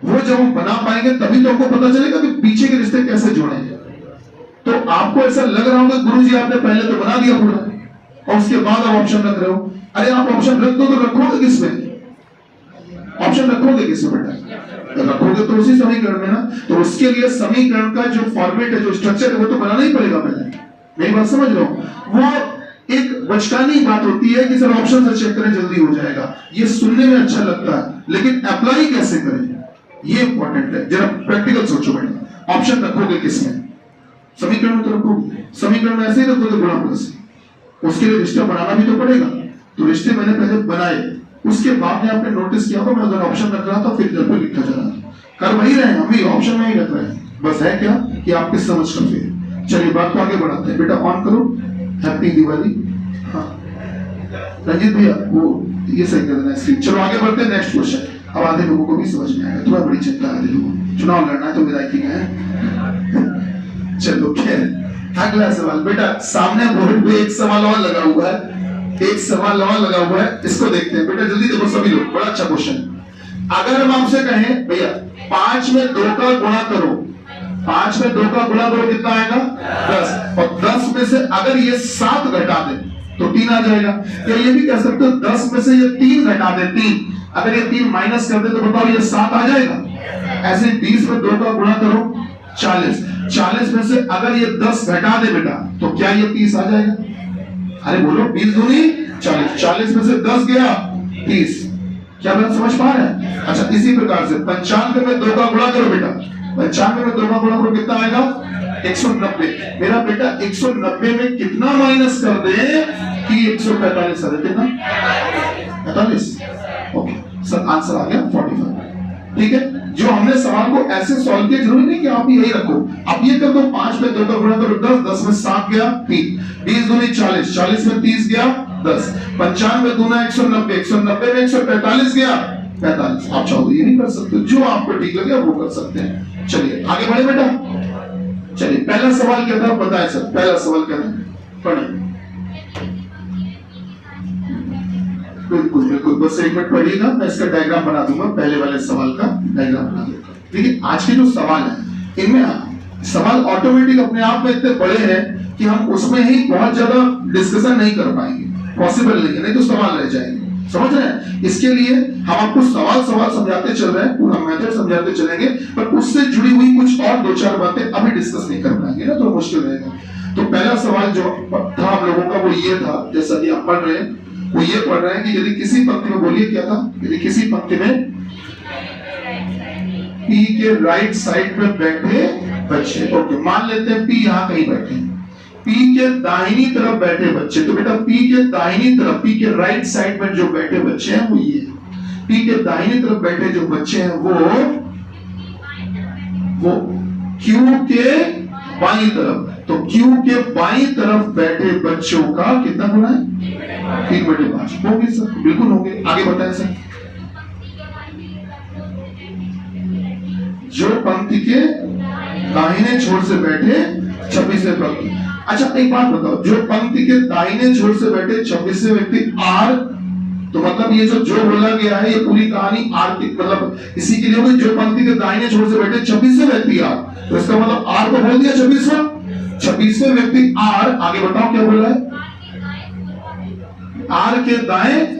वो जब हम बना पाएंगे तभी तो आपको पता चलेगा कि पीछे के रिश्ते कैसे जोड़े। तो आपको ऐसा लग रहा होगा गुरुजी आपने पहले तो बना दिया पूरा और उसके बाद आप ऑप्शन रख रहे हो। अरे आप ऑप्शन रख दो तो रखोगे किसमें? ऑप्शन रखोगे किसमें बेटा? रखोगे तो उसी समीकरण में ना। तो उसके लिए समीकरण का जो फॉर्मेट है, जो स्ट्रक्चर है, वो तो बनाना ही पड़ेगा पहले। मेरी बात समझ रहे हो? वो एक बचकानी बात होती है कि सर ऑप्शन से चेक करें जल्दी हो जाएगा, ये सुनने में अच्छा लगता है, लेकिन अप्लाई कैसे करें ये इंपॉर्टेंट है। जरा प्रैक्टिकल सोचो बेटा, ऑप्शन रखोगे किसमें? समीकरण में तो रखोगे, समीकरण में ऐसे ही रखोगे गुणा प्लस। उसके लिए रिश्ता बनाना भी तो पड़ेगा। तो रिश्ते मैंने पहले बनाए, उसके बाद में आपने नोटिस किया होगा मैं अगर ऑप्शन रख रहा था फिर घर पे लिखा जा रहा था। कर वही रहे, हम भी ऑप्शन में ही रख रहे हैं, बस है क्या कि आपकी समझ कम है। चलिए बात को आगे बढ़ाते हैं। बेटा ऑन करो, हैप्पी दिवाली। हाँ रंजीत भैया वो ये सही कर देना स्क्रीन। चलो आगे बढ़ते हैं, नेक्स्ट क्वेश्चन। अब आधे लोगों को भी समझ में आएगा, थोड़ा बड़ी चिंता है, लोगों चुनाव लड़ना है तो विदाई है। चलो खैर अगला सवाल बेटा, सामने बोर्ड पे एक सवाल और लगा हुआ है, एक सवाल और लगा हुआ है, इसको देखते हैं बेटा जल्दी देखो सभी लोग, बड़ा अच्छा क्वेश्चन। अगर हम आपसे कहें भैया 5 में 2 का गुणा करो, 5 में 2 का गुणा करो कितना आएगा? 10। और 10 में से अगर ये 7 घटा दे तो 3 आ जाएगा। या ये भी कह सकते हो 10 में से ये 3 घटा दे, 3 अगर ये 3 माइनस कर दे तो बताओ ये 7 आ जाएगा। ऐसे 20 में 2 का गुणा करो 40, 40 में से अगर ये 10 घटा दे बेटा तो क्या ये 30 आ जाएगा? अरे बोलो 20 दूनी 40, 40 में से 10 गया 30। क्या बात समझ पा रहे हैं? अच्छा इसी प्रकार से 95 में 2 का गुणा करो बेटा, 95 में 2 का गुणा करो कितना आएगा? 190। मेरा बेटा 190 में कितना माइनस कर दे कि 145 आ जाए? कितना? 45। ओके सर आंसर आ गया 45। ठीक है, जो हमने सवाल को ऐसे सॉल्व किया, जरूरी नहीं कि आप यही रखो, आप ये कर दो 5 में 2 का गुणा करो 10, 10 में 7 गया 3, 20 दूनी 40, 40 में 30 गया 10, 95 दूना 190, 190 में 145 गया 45। आप चाहो ये नहीं कर सकते, जो आपको ठीक लगे वो कर सकते हैं। चलिए आगे बढ़े बेटा। चलिए पहला सवाल क्या था बताएं सर, पहला सवाल क्या था? पढ़िए। बिल्कुल बिल्कुल, बस एक मिनट पढ़िएगा, मैं इसका डायग्राम बना दूंगा, पहले वाले सवाल का डायग्राम बना दूंगा। देखिए आज के जो सवाल है इनमें सवाल ऑटोमेटिक अपने आप में इतने बड़े हैं कि हम उसमें ही बहुत ज्यादा डिस्कशन नहीं कर पाएंगे, पॉसिबल नहीं है, नहीं तो सवाल रह जाएंगे। समझ रहे हैं? इसके लिए हम आपको सवाल समझाते चल रहे हैं, पूरा मेथड समझाते चलेंगे, पर उससे जुड़ी हुई कुछ और 2-4 बातें अभी डिस्कस नहीं कर पाएंगे ना, तो मुश्किल रहेगा। तो पहला सवाल जो था आप लोगों का वो ये था, जैसा कि आप पढ़ रहे हैं वो ये पढ़ रहे हैं कि यदि किसी पंक्ति में, बोलिए क्या था? यदि किसी पंक्ति में P के राइट साइड पे बैठे बच्चे, ओके मान लेते हैं P यहाँ कहीं बैठे, P के दाहिनी तरफ बैठे बच्चे, तो बेटा P के दाहिनी तरफ, P के राइट साइड में जो बैठे बच्चे हैं वो ये, P के दाहिनी तरफ बैठे जो बच्चे हैं वो Q के बाईं तरफ, तो Q के बाईं तरफ बैठे बच्चों का कितना गुना है? 3/5 होंगे सर, बिल्कुल होंगे। आगे बताएं सर। जो पंक्ति के दाहिने छोर से बैठे 26वें पंक्ति। अच्छा एक बात बताओ, जो पंक्ति के दाहिने छोर से बैठे 26वें व्यक्ति आर, तो मतलब ये जो बोला गया है ये पूरी कहानी आर की, मतलब इसी के लिए होगी, जो पंक्ति के दाहिने छोर से बैठे 26वें व्यक्ति आर, तो इसका मतलब आर को बोल दिया 26वें व्यक्ति आर। आगे बताओ क्या बोला है, आर के दाएं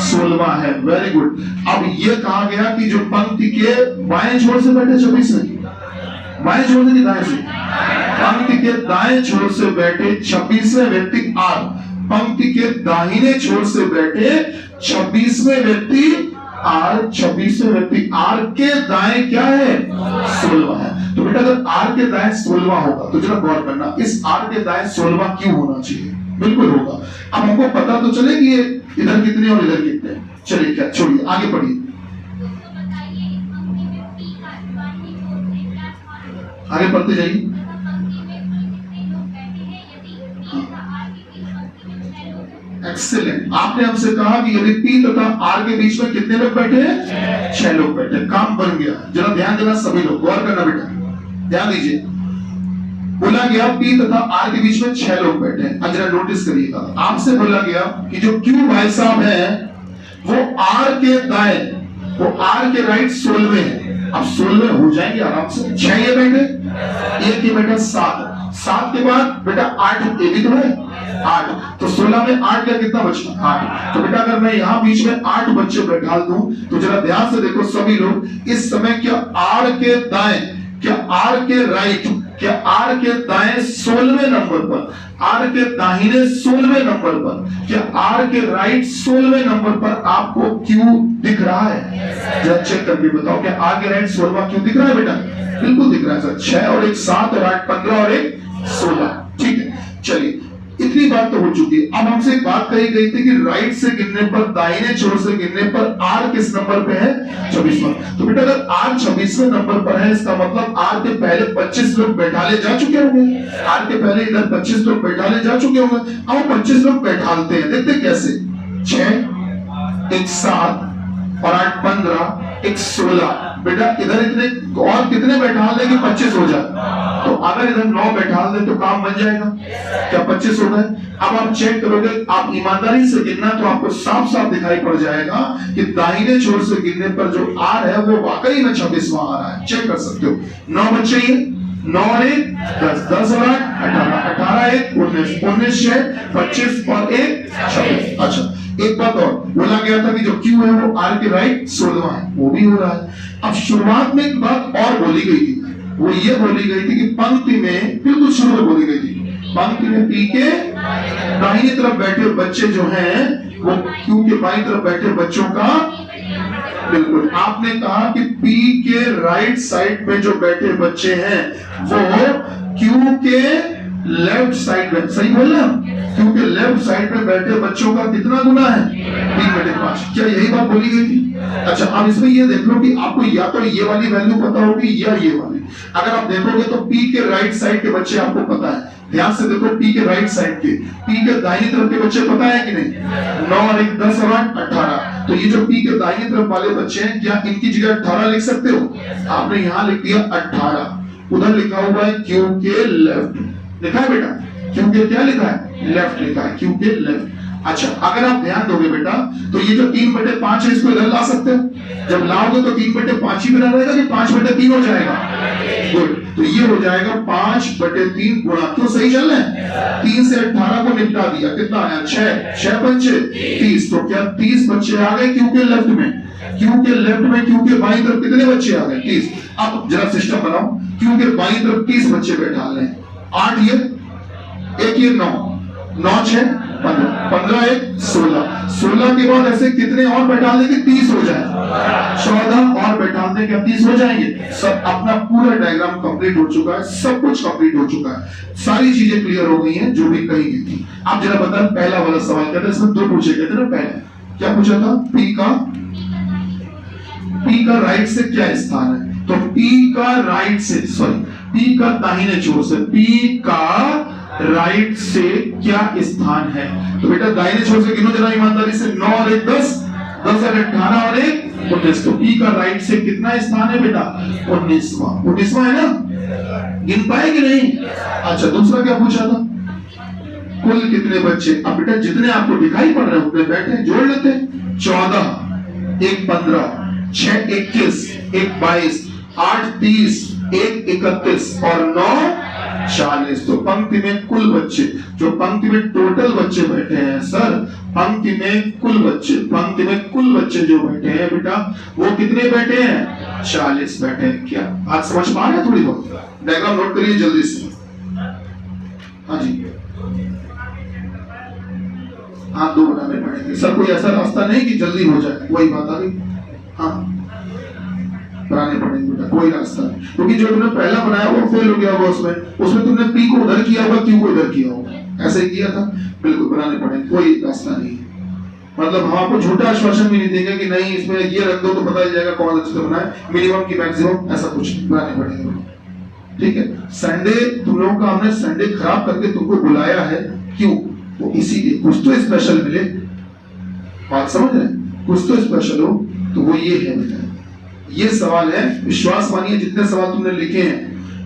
16वां है। Very good. अब ये कहा गया कि जो पंक्ति के बाएं छोर से बैठे 26वें, बाएं छोर से कि दाएं से, पंक्ति के दाएं छोर से बैठे 26वें व्यक्ति आर, पंक्ति के दाहिने छोर से बैठे 26वें व्यक्ति आर, 26वें व्यक्ति आर के दाएं क्या है 16वां है। तो बेटा अगर आर के दाएं 16वां होगा तो जरा गौर करना, इस आर के दाएं 16वां क्यों होना चाहिए, बिल्कुल होगा। अब हमको पता तो चले कि ये इधर कितने और इधर कितने। चलिए क्या, छोड़िए आगे पढ़िए, आगे पढ़ते जाइए। एक्सीलेंट। आपने हमसे कहा कि यदि पी तथा आर के बीच में कितने लोग बैठे हैं, 6 लोग बैठे। काम बन गया। जरा ध्यान देना सभी लोग, गौर करना बेटा, ध्यान दीजिए। बोला गया पी तथा आर के बीच में 6 लोग बैठे हैं। अब जरा नोटिस करिएगा, आपसे बोला गया कि जो क्यू भाई साहब है वो आर के दाएं, वो आर के राइट 16वें है। अब 16वें हो जाएंगे आराम से। 6 ये बैठे, एक ये बैठा 7 के बाद बेटा 8, ये भी तो है 8, तो 16 में 8 का कितना बचा 8। तो बेटा अगर मैं यहाँ बीच में 8 बच्चे बैठा दूं तो जरा ध्यान से देखो सभी लोग, इस समय क्या आर के दाएं, क्या आर के राइट, क्या आर के दाएं 16वें नंबर पर, आर के दाहिने 16वें नंबर पर, क्या आर के राइट 16वें नंबर पर आपको क्यू दिख रहा है? जरा चेक करके बताओ, क्या आर के राइट 16वां क्यू दिख रहा है बेटा? बिल्कुल दिख रहा है सर। 6 और 1 7 और 8 15 और 1 16। ठीक है, चलिए इतनी बात तो हो चुकी है। अब हमसे एक बात कही गई थी कि राइट से गिनने पर, दाहिने छोर से गिनने पर आर किस नंबर पे है? 26वां। तो बेटा अगर आर 26वें नंबर पर है, इसका मतलब आर के पहले 25 लोग बैठाले जा चुके होंगे। आर के पहले इधर 25 लोग बैठाले जा चुके होंगे। अब 25 लोग बैठालते हैं, देखते कैसे? 6 1 7 और 8 15 1 16। बेटा इधर इतने और कितने बैठा ले कि 25 हो जाए? तो अगर इधर 9 बैठा दे तो काम बन जाएगा। क्या 25 हो गए? अब आप चेक करोगे, आप ईमानदारी से गिनना तो आपको साफ साफ दिखाई पड़ जाएगा कि दाहिने छोर से गिनने पर जो आर है वो वाकई में 26वां आ रहा है। चेक कर सकते हो। 9 बच्चे ही, 9 और 1 10, 10 और 8 18, 18 1 19, 19 6 25 और 1 26। अच्छा एक बात और, बोला गया था कि जो क्यू है वो आर के राइट 16वां है, वो भी हो रहा है। अब शुरुआत में एक बात और बोली गई थी, वो ये बोली गई थी कि पंक्ति में, बिल्कुल शुरू में बोली गई थी, पंक्ति में पी के दाहिनी तरफ बैठे बच्चे जो हैं वो क्यू के बाईं तरफ बैठे बच्चों का, बिल्कुल आपने कहा कि पी के राइट साइड में जो बैठे बच्चे हैं वो क्यू के लेफ्ट साइड में, सही बोल रहे हैं, क्योंकि लेफ्ट साइड में बैठे बच्चों का कितना गुना है? 3/5। क्या यही बात बोली गई थी? अच्छा अब इसमें ये देख लो कि आपको या तो ये वाली वैल्यू पता होगी या ये वाली। अगर आप देखोगे तो पी के राइट साइड के बच्चे आपको पता है, ध्यान से देखो, पी के राइट साइड के, पी के दाहिनी तरफ के बच्चे पता है कि नहीं? 9 और 1 10 और 8 18। तो ये जो पी के दाहिनी तरफ वाले बच्चे हैं, क्या इनकी जगह 18 लिख सकते हो? आपने यहाँ लिख दिया 18, उधर लिखा हुआ है क्यू के लेफ्ट, लिखा है बेटा? क्यू के क्या लिखा है? लेफ्ट लिखा है, क्यू के लेफ्ट। अच्छा अगर आप ध्यान दोगे बेटा तो ये जो 3/5 है इसको इधर ला सकते हो। जब लाओगे तो 3/5 ही बना रहेगा कि 5/3 हो जाएगा? गुड, तो ये हो जाएगा 5/3 गुणा, क्यों सही चल रहे हैं? 3 से 18 को निपटा दिया, कितना आया? 6 6 पंचे 30। तो क्या 30 बच्चे आ गए क्यू के लेफ्ट में? क्यू के लेफ्ट में क्यू के बाईं तरफ कितने बच्चे आ गए? 30। अब जरा सिस्टम बनाओ, क्यू के बाईं तरफ 30 बच्चे बैठा लें, 8 ये 1 ये 9 9 6 15 15 1 16। 16 के बाद ऐसे कितने और बैठा देंगे? 30 हो जाए। 14 और बैठा दें, क्या 30 हो जाएंगे? सब अपना पूरा डायग्राम कंप्लीट हो चुका है, सब कुछ कंप्लीट हो चुका है, सारी चीजें क्लियर हो गई हैं जो भी कही गई थी। आप जरा बताएं, पहला वाला सवाल कहते हैं, इसमें 2 पूछे गए थे ना। पहले क्या पूछा था? पी का राइट से क्या स्थान है? तो पी का राइट से, सॉरी पी का दाहिने छोर से, पी का राइट से क्या स्थान है? तो बेटा दाहिने छोर से गिनो जरा ईमानदारी से। 9 और 1 10, 10 और 18 और 1 19। तो ई का राइट से कितना स्थान है बेटा? 19वां। 19वां है ना? गिन पाए कि नहीं? अच्छा, दूसरा क्या पूछा था? कुल कितने बच्चे? अब बेटा जितने आपको दिखाई पड़ रहे हैं उतने बैठे, जोड़ लेते। 14, 1 15, 6 21, 1 22, 8 30, 1 31 और 9 40। तो पंक्ति में कुल बच्चे, जो पंक्ति में टोटल बच्चे बैठे हैं सर, पंक्ति में कुल बच्चे जो बैठे हैं बेटा, वो कितने बैठे हैं? 40 बैठे हैं। क्या बात समझ पा रहे हैं? थोड़ी बहुत डायग्राम नोट करिए जल्दी से। हाँ जी, हाथ दो बनाने पड़ेंगे सर, कोई ऐसा रास्ता नहीं कि जल्दी हो जाए, वही बात आ गई। हाँ, बनाने पड़ेंगे बेटा, कोई रास्ता नहीं, क्योंकि जो तुमने पहला बनाया वो फेल हो गया होगा। उसमें तुमने पी को उधर किया होगा, क्यू को इधर किया होगा, ऐसे ही किया था। बिल्कुल बनाने पड़ेंगे, कोई रास्ता नहीं है। मतलब हम आपको झूठा आश्वासन भी नहीं देंगे कि नहीं इसमें ये रख दो तो पता ही जाएगा कौन अच्छे से बनाए, मिनिमम की मैक्सिमम, ऐसा कुछ बनाने पड़ेंगे। ठीक है, संडे तुम लोगों का हमने संडे खराब करके तुमको बुलाया है, क्यों? वो इसीलिए कुछ तो स्पेशल मिले, बात समझ रहे हैं? कुछ तो स्पेशल हो, तो वो ये है बेटा, ये सवाल है। विश्वास मानिए जितने सवाल तुमने लिखे हैं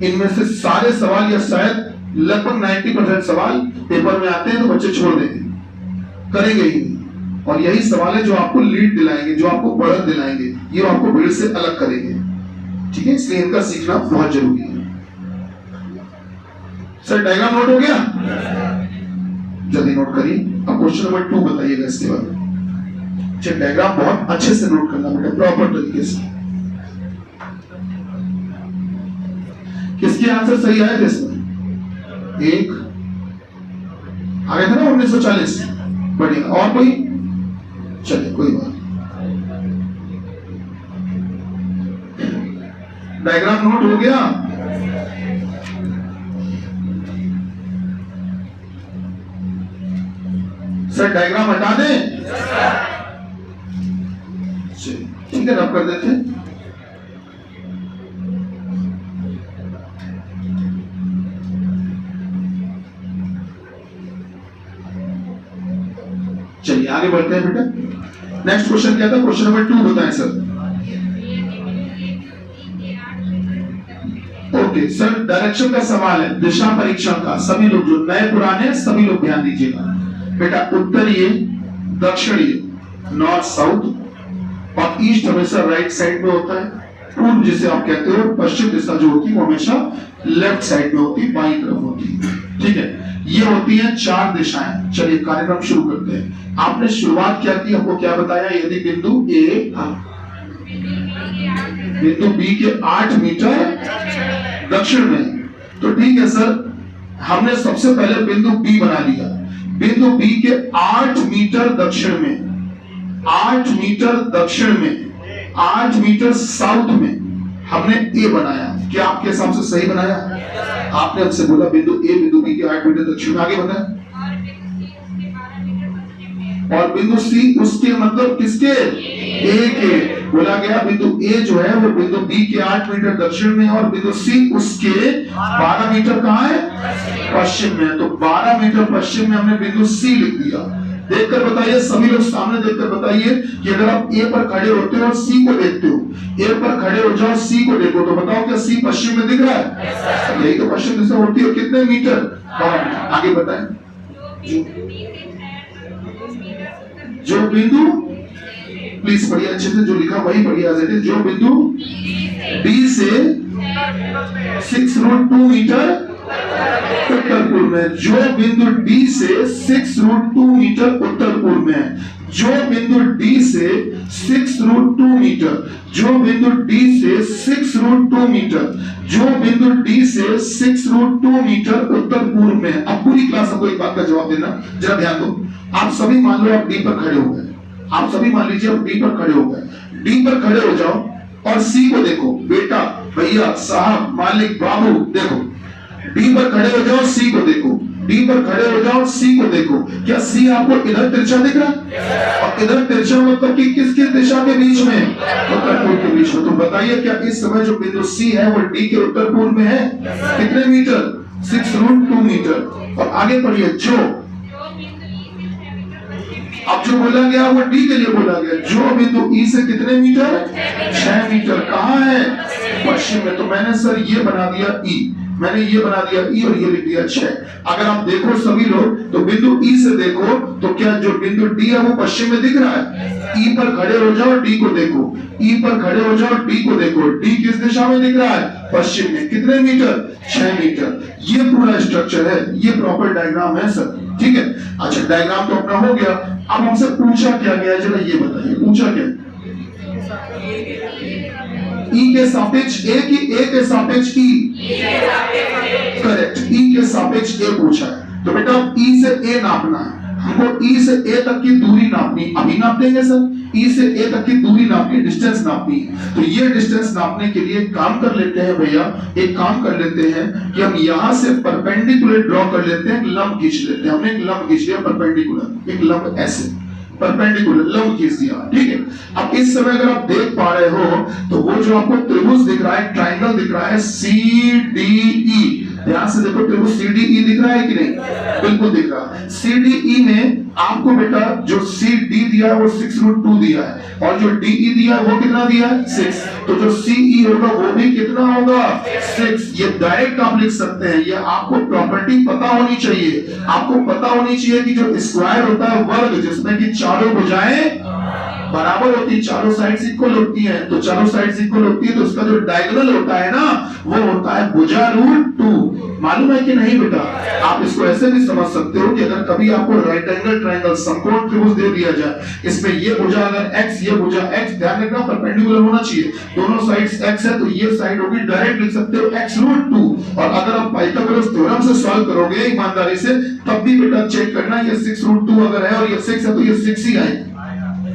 इनमें से सारे सवाल या शायद लगभग 90% सवाल पेपर में आते हैं तो बच्चे छोड़ देंगे, करेंगे ही नहीं। और यही सवाल है जो आपको लीड दिलाएंगे, जो आपको बढ़त दिलाएंगे, ये आपको भीड़ से अलग करेंगे। ठीक है, इसलिए इनका सीखना बहुत जरूरी है। सर डायग्राम नोट हो गया? जल्दी नोट करिए। अब क्वेश्चन नंबर 2 बताइएगा इसके बाद। डायग्राम बहुत अच्छे से नोट करना बेटा, प्रॉपर तरीके से। किसके आंसर सही आए थे इसमें? एक आ गया था ना 1940। बढ़िया, और कोई? चलिए कोई बात। डायग्राम नोट हो गया? सर डायग्राम हटा दें? ठीक है, रब कर देते हैं। चलिए आगे बढ़ते हैं बेटा। नेक्स्ट क्वेश्चन क्या था? क्वेश्चन नंबर 2 बताएं सर। ओके सर, डायरेक्शन का सवाल है, दिशा परीक्षण का। सभी लोग जो नए पुराने सभी लोग ध्यान दीजिएगा बेटा। उत्तरीय, दक्षिणीय, नॉर्थ साउथ, और ईस्ट हमेशा राइट साइड में होता है। पूर्व जिसे आप कहते हो, पश्चिम दिशा जो होती है वो हमेशा लेफ्ट साइड में होती है, बाईं तरफ होती है। ठीक है, ये होती हैं 4 दिशाएं। चलिए कार्यक्रम शुरू करते हैं। आपने शुरुआत क्या की? हमको क्या बताया? यदि बिंदु ए बिंदु बी के 8 मीटर दक्षिण में, तो ठीक है सर, हमने सबसे पहले बिंदु बी बना लिया। बिंदु बी के 8 मीटर दक्षिण में, 8 मीटर दक्षिण में, 8 मीटर साउथ में हमने ए बनाया। क्या आपके हिसाब से सही बनाया? आपने हमसे बोला बिंदु ए बिंदु बी के 8 मीटर दक्षिण में, आगे बताया। और बिंदु सी उसके मतलब किसके? ए के। बोला गया बिंदु ए जो है वो बिंदु बी के 8 मीटर दक्षिण में, और बिंदु सी उसके 12 मीटर कहाँ है? पश्चिम में। तो 12 मीटर पश्चिम में हमने बिंदु सी लिख दिया। देखकर बताइए, सभी लोग सामने देखकर बताइए कि अगर आप ए पर खड़े होते हो और सी को देखते हो, ए पर खड़े हो जाओ, सी को देखो, तो बताओ क्या सी पश्चिम में दिख रहा है? यही तो पश्चिम दिशा होती है। कितने मीटर? 12 मीटर। आगे बताएं। जो बिंदु, प्लीज पढ़िए अच्छे से, जो लिखा वही पढ़िए एज इट इज। जो बिंदु डी से 6√2 मीटर उत्तर पूर्व में, जो बिंदु डी से 6√2 मीटर उत्तर पूर्व में, जो बिंदु डी से 6√2 मीटर, जो बिंदु डी से 6√2 मीटर, जो बिंदु डी से 6√2 मीटर उत्तर पूर्व में। अब पूरी क्लास को एक बात का जवाब देना, जरा ध्यान दो। आप सभी मान लो आप डी पर खड़े हो गए, आप सभी मान लीजिए आप डी पर खड़े हो गए। डी पर खड़े हो जाओ और सी को देखो। बेटा, भैया, साहब, मालिक, बाबू, देखो। डी पर खड़े हो जाओ, सी को देखो। डी पर खड़े हो जाओ, सी को देखो। क्या सी आपको इधर तिरछा दिख रहा है? और इधर तिरछा मतलब कि किसकी दिशा के बीच में? उत्तर पूर्व के बीच में। तो बताइए क्या इस समय जो बिंदु सी है वो डी के उत्तर पूर्व में है? कितने मीटर? 6√2 मीटर। और आगे पढ़िए। जो अब जो बोला गया वो डी के लिए बोला गया, जो बिंदु ई से कितने मीटर, 6 मीटर, कहाँ है, पश्चिम में। तो मैंने सर ये बना दिया ई, मैंने ये बना दिया ई और ये लिख दिया 6। अगर आप देखो सभी लोग तो बिंदु ई से देखो तो क्या जो बिंदु डी है वो पश्चिम में दिख रहा है। ई पर खड़े हो जाओ, डी को देखो, ई पर खड़े हो जाओ, डी को देखो, डी किस दिशा में दिख रहा है, पश्चिम में। कितने मीटर, 6 मीटर। ये पूरा स्ट्रक्चर है, ये प्रॉपर डायग्राम है सर, ठीक है। अच्छा डायग्राम तो अपना हो गया। अब हमसे पूछा क्या गया है, जरा ये बताइए पूछा क्या, ई के सापेक्ष ए की ए के सापेक्ष ई, करेक्ट, ई के सापेक्ष ए पूछा है। तो बेटा ई से ए नापना है हमको, ई से ए तक की दूरी नापनी, अभी नाप देंगे सर, ई से ए तक की दूरी नापनी, डिस्टेंस नापनी है। तो ये डिस्टेंस नापने के लिए काम कर लेते हैं भैया, एक काम कर लेते हैं कि हम यहां से परपेंडिकुलर ड्रॉ कर लेते हैं, लंब खींच लेते हैं। हमने एक लंब खींच लिया परपेंडिकुलर, एक लंब ऐसे परपेंडिकुलर लंब खींच दिया, ठीक है। अब इस समय अगर आप देख पा रहे हो तो वो जो आपको त्रिभुज दिख रहा है, ट्रायंगल दिख रहा है CDE, ध्यान से देखो त्रिभुज CDE दिख रहा है कि नहीं, बिल्कुल दिख रहा है। CDE में आपको बेटा जो CD दिया है वो 6√2 दिया है, और जो DE दिया है वो कितना दिया है, 6। तो जो CE होगा वो भी कितना होगा, 6। ये डायरेक्ट आप लिख सकते हैं, ये आपको प्रॉपर्टी पता होनी चाहिए। आपको पता होनी चाहिए कि जो स्क्वायर होता है वर्ग, जिसमें कि चारों भुजाएं बराबर होती है, चारों साइड्स इक्वल होती हैं, तो चारों साइड्स इक्वल होती है तो उसका जो डायगोनल होता है ना वो होता है भुजा √2। मालूम है कि नहीं बेटा? आप इसको ऐसे भी समझ सकते हो कि अगर कभी आपको राइट एंगल ट्रायंगल समकोण त्रिभुज दे दिया जाए, इसमें ये भुजा अगर x, ये भुजा x, ध्यान रखना परपेंडिकुलर होना चाहिए, दोनों साइड्स x है तो ये साइड होगी, डायरेक्ट लिख सकते हो x√2। और अगर आप पाइथागोरस थ्योरम से सॉल्व करोगे ईमानदारी से तब भी बेटा चेक करना ये 6√2 अगर है और ये 6 है तो ये 6 ही आएगा।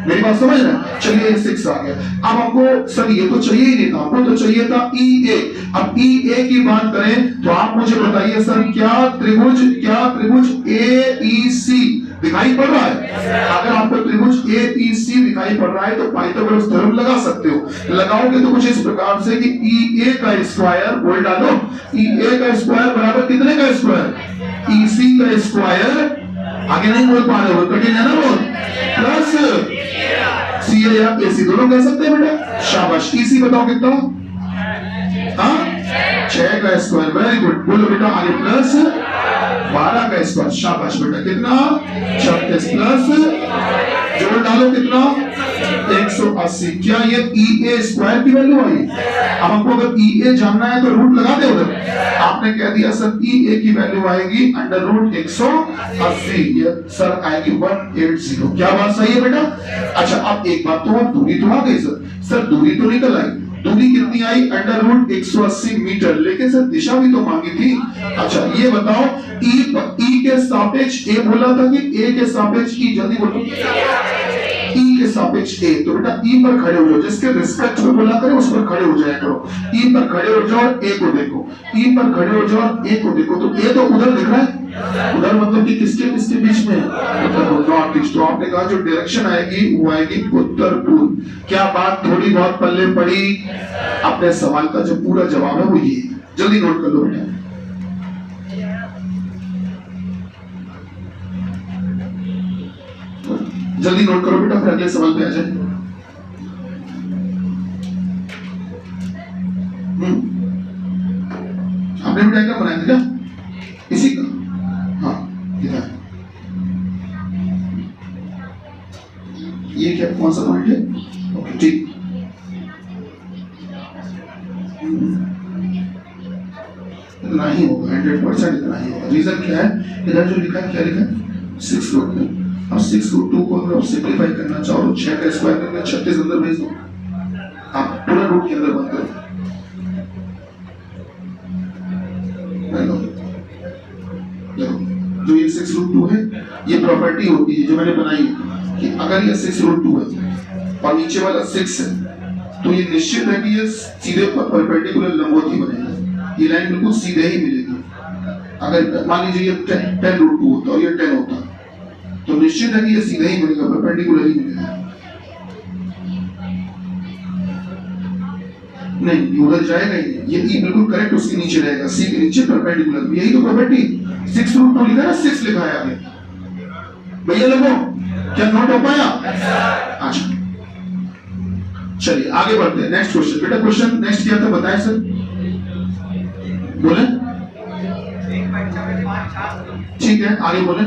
मेरी बात समझ रहे हैं? चलिए ये 6 आ गया। अब हमको सर ये तो चाहिए ही नहीं था, हमको तो चाहिए था EA। अब EA की बात करें तो आप मुझे बताइए सर क्या त्रिभुज AEC दिखाई पड़ रहा है? अगर आपको त्रिभुज AEC दिखाई पड़ रहा है तो पाइथागोरस थ्योरम लगा सकते हो। लगाओगे तो कुछ इस प्रकार से कि EA का स्क्वायर, बोल डालो, EA का स्क्वायर बराबर कितने का स्क्वायर, EC का स्क्वायर, आगे नहीं बोल पा रहे हो, कठिन है ना बोल, प्लस CA या AC दोनों कह सकते हैं बेटा, शाबाश। EC बताओ कितना, हाँ 6 का स्क्वायर, वेरी गुड, बोलो बेटा आगे, प्लस 12 का स्क्वायर, शाबाश बेटा, कितना 36 प्लस जोड़ डालो कितना 180। क्या ये EA स्क्वायर की वैल्यू आई? अब हमको अगर EA जानना है तो रूट लगा दे उधर, आपने कह दिया सर EA की वैल्यू आएगी √180, ये सर आएगी 180। क्या बात सही है बेटा? अच्छा अब एक बात तो दूरी तो आ गई सर दूरी तो निकल आई, दूरी कितनी आई √180 मीटर, लेकिन सर दिशा भी तो मांगी थी। अच्छा ये बताओ E के सापेक्ष A बोला था कि A के सापेक्ष E, जल्दी बोलो, E के सापेक्ष A। तो बेटा E पर खड़े हो जाओ, जिसके रिस्पेक्ट में बोला करे उस पर खड़े हो जाया करो। E पर खड़े हो जाओ, A को देखो, E पर खड़े हो जाओ, A को देखो। तो A तो उधर दिख रहा है, उधर मतलब कि किसके किसके बीच में, नॉर्थ ईस्ट। तो आपने कहा जो डायरेक्शन आएगी वो आएगी उत्तर पूर्व। क्या बात थोड़ी बहुत पल्ले पड़ी? अपने सवाल का जो पूरा जवाब है वो ये, जल्दी नोट कर लो बेटा। जल्दी नोट करो बेटा, फिर अगले सवाल पे आ जाए। आपने भी डायग्राम बनाया था क्या इसी का? हाँ इधर ये क्या, कौन सा पॉइंट है? ओके ठीक, इतना ही होगा, 100% इतना ही होगा। रीजन क्या है? इधर जो लिखा है, क्या लिखा है, 6√2। अब 6√2 को अगर आप सिंप्लीफाई करना चाहो तो 6 का स्क्वायर करके 36 अंदर भेज दो, आप पूरा रूट के अंदर बंद करो। जो ये 6√2 है, ये प्रॉपर्टी होती है जो मैंने बनाई कि अगर ये 6√2 है और नीचे वाला 6 है तो ये निश्चित है कि ये सीधे परपेंडिकुलर लंबवती बनेगा, ये लाइन बिल्कुल सीधे ही मिलेगी। अगर मान लीजिए ये 10√2 होता और ये 10 होता तो निश्चित है कि ये सीधा ही मिलेगा, परपेंडिकुलर ही मिलेगा। नहीं उधर जाएगा ही, ये E बिल्कुल करेक्ट उसके नीचे रहेगा, C के नीचे परपेंडिकुलर। यही तो प्रॉपर्टी, 6√2 लिखा है ना, 6 लिखा है आगे भैया लोगों, क्या नोट हो पाया? अच्छा, चलिए आगे बढ़ते हैं। Next question. बेटा क्वेश्चन नेक्स्ट क्या था बताएं सर, बोले। ठीक है, आगे बोले।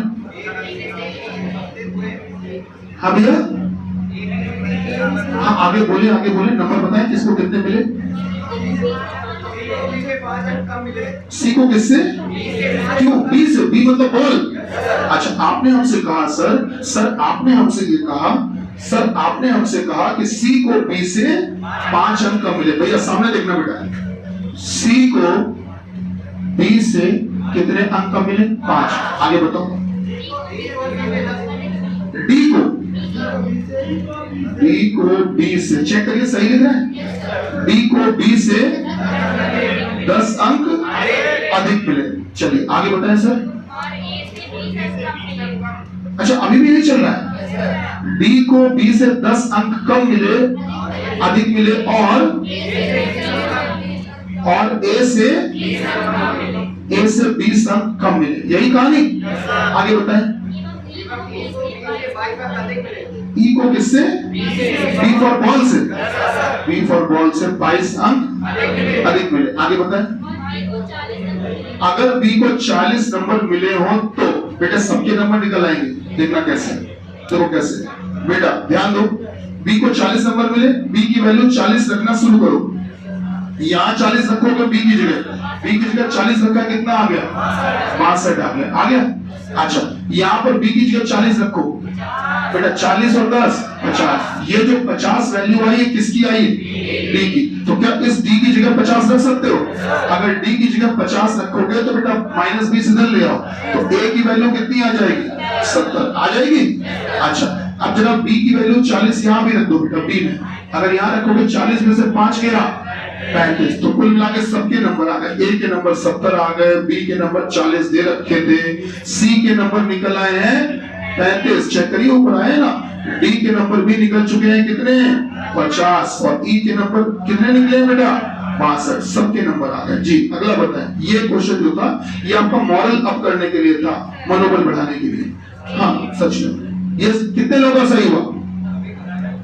हाँ भैया, हाँ आगे बोले, आगे बोले। नंबर बताएं किसको कितने मिले? सी को किससे? क्यों? बी से। बी मतलब बॉल। अच्छा, आपने हमसे कहा सर आपने हमसे ये कहा, सर आपने हमसे कहा कि सी को बी से 5 अंक कम मिले। भैया सामने देखना बेटा, सी को बी से कितने अंक कम मिले? 5। आगे बताओ। डी को बी से, चेक करिए सही लिख रहा है। डी को बी से 10 अंक अधिक मिले। चलिए आगे बताएं सर। अच्छा, अभी भी यही चल रहा है। डी को बी से 10 अंक कम मिले, अधिक मिले, और ए से 20 अंक कम मिले। यही कहानी। आगे बताएं। ई को किससे? बी फॉर बॉल से। बी फॉर बॉल से 22 अंक अधिक मिले। आगे बताएं। अगर बी को 40 नंबर मिले हो तो बेटा सबके नंबर निकल आएंगे। देखना कैसे, देखो कैसे। बेटा ध्यान दो, बी को 40 नंबर मिले, बी की वैल्यू 40 रखना शुरू करो। यहाँ 40 रखोगे बी की जगह 40 रखा, कितना आ गया? 62 आ गया। आ गया। अच्छा, यहाँ पर बी की जगह 40 रखो बेटा, 40 और 10 50। ये जो 50 वैल्यू आई है किसकी आई? डी की। तो क्या इस डी की जगह 50 रख सकते हो? अगर डी की जगह 50 रखोगे तो बेटा -20 इधर ले आओ, तो ए की वैल्यू कितनी आ जाएगी? 70 आ जाएगी। अच्छा, अब जरा बी की वैल्यू 40 यहाँ भी रख दो बेटा, बी में। अगर यहाँ रखोगे 40 में से 5 गया 35, तो कुल मिला के सबके नंबर आ गए। ए के नंबर 70 आ गए, बी के नंबर 40 दे रखे थे, सी के नंबर निकल आए हैं 35। चेक करिए ऊपर आए ना। डी के नंबर भी निकल चुके हैं कितने? 50। और ई के नंबर कितने निकले बेटा? 62। सबके नंबर आ गए जी। अगला बताएं। ये क्वेश्चन जो था ये आपका मॉरल अप करने के लिए था, मनोबल बढ़ाने के लिए। हाँ सच में ये कितने लोगों का सही हुआ?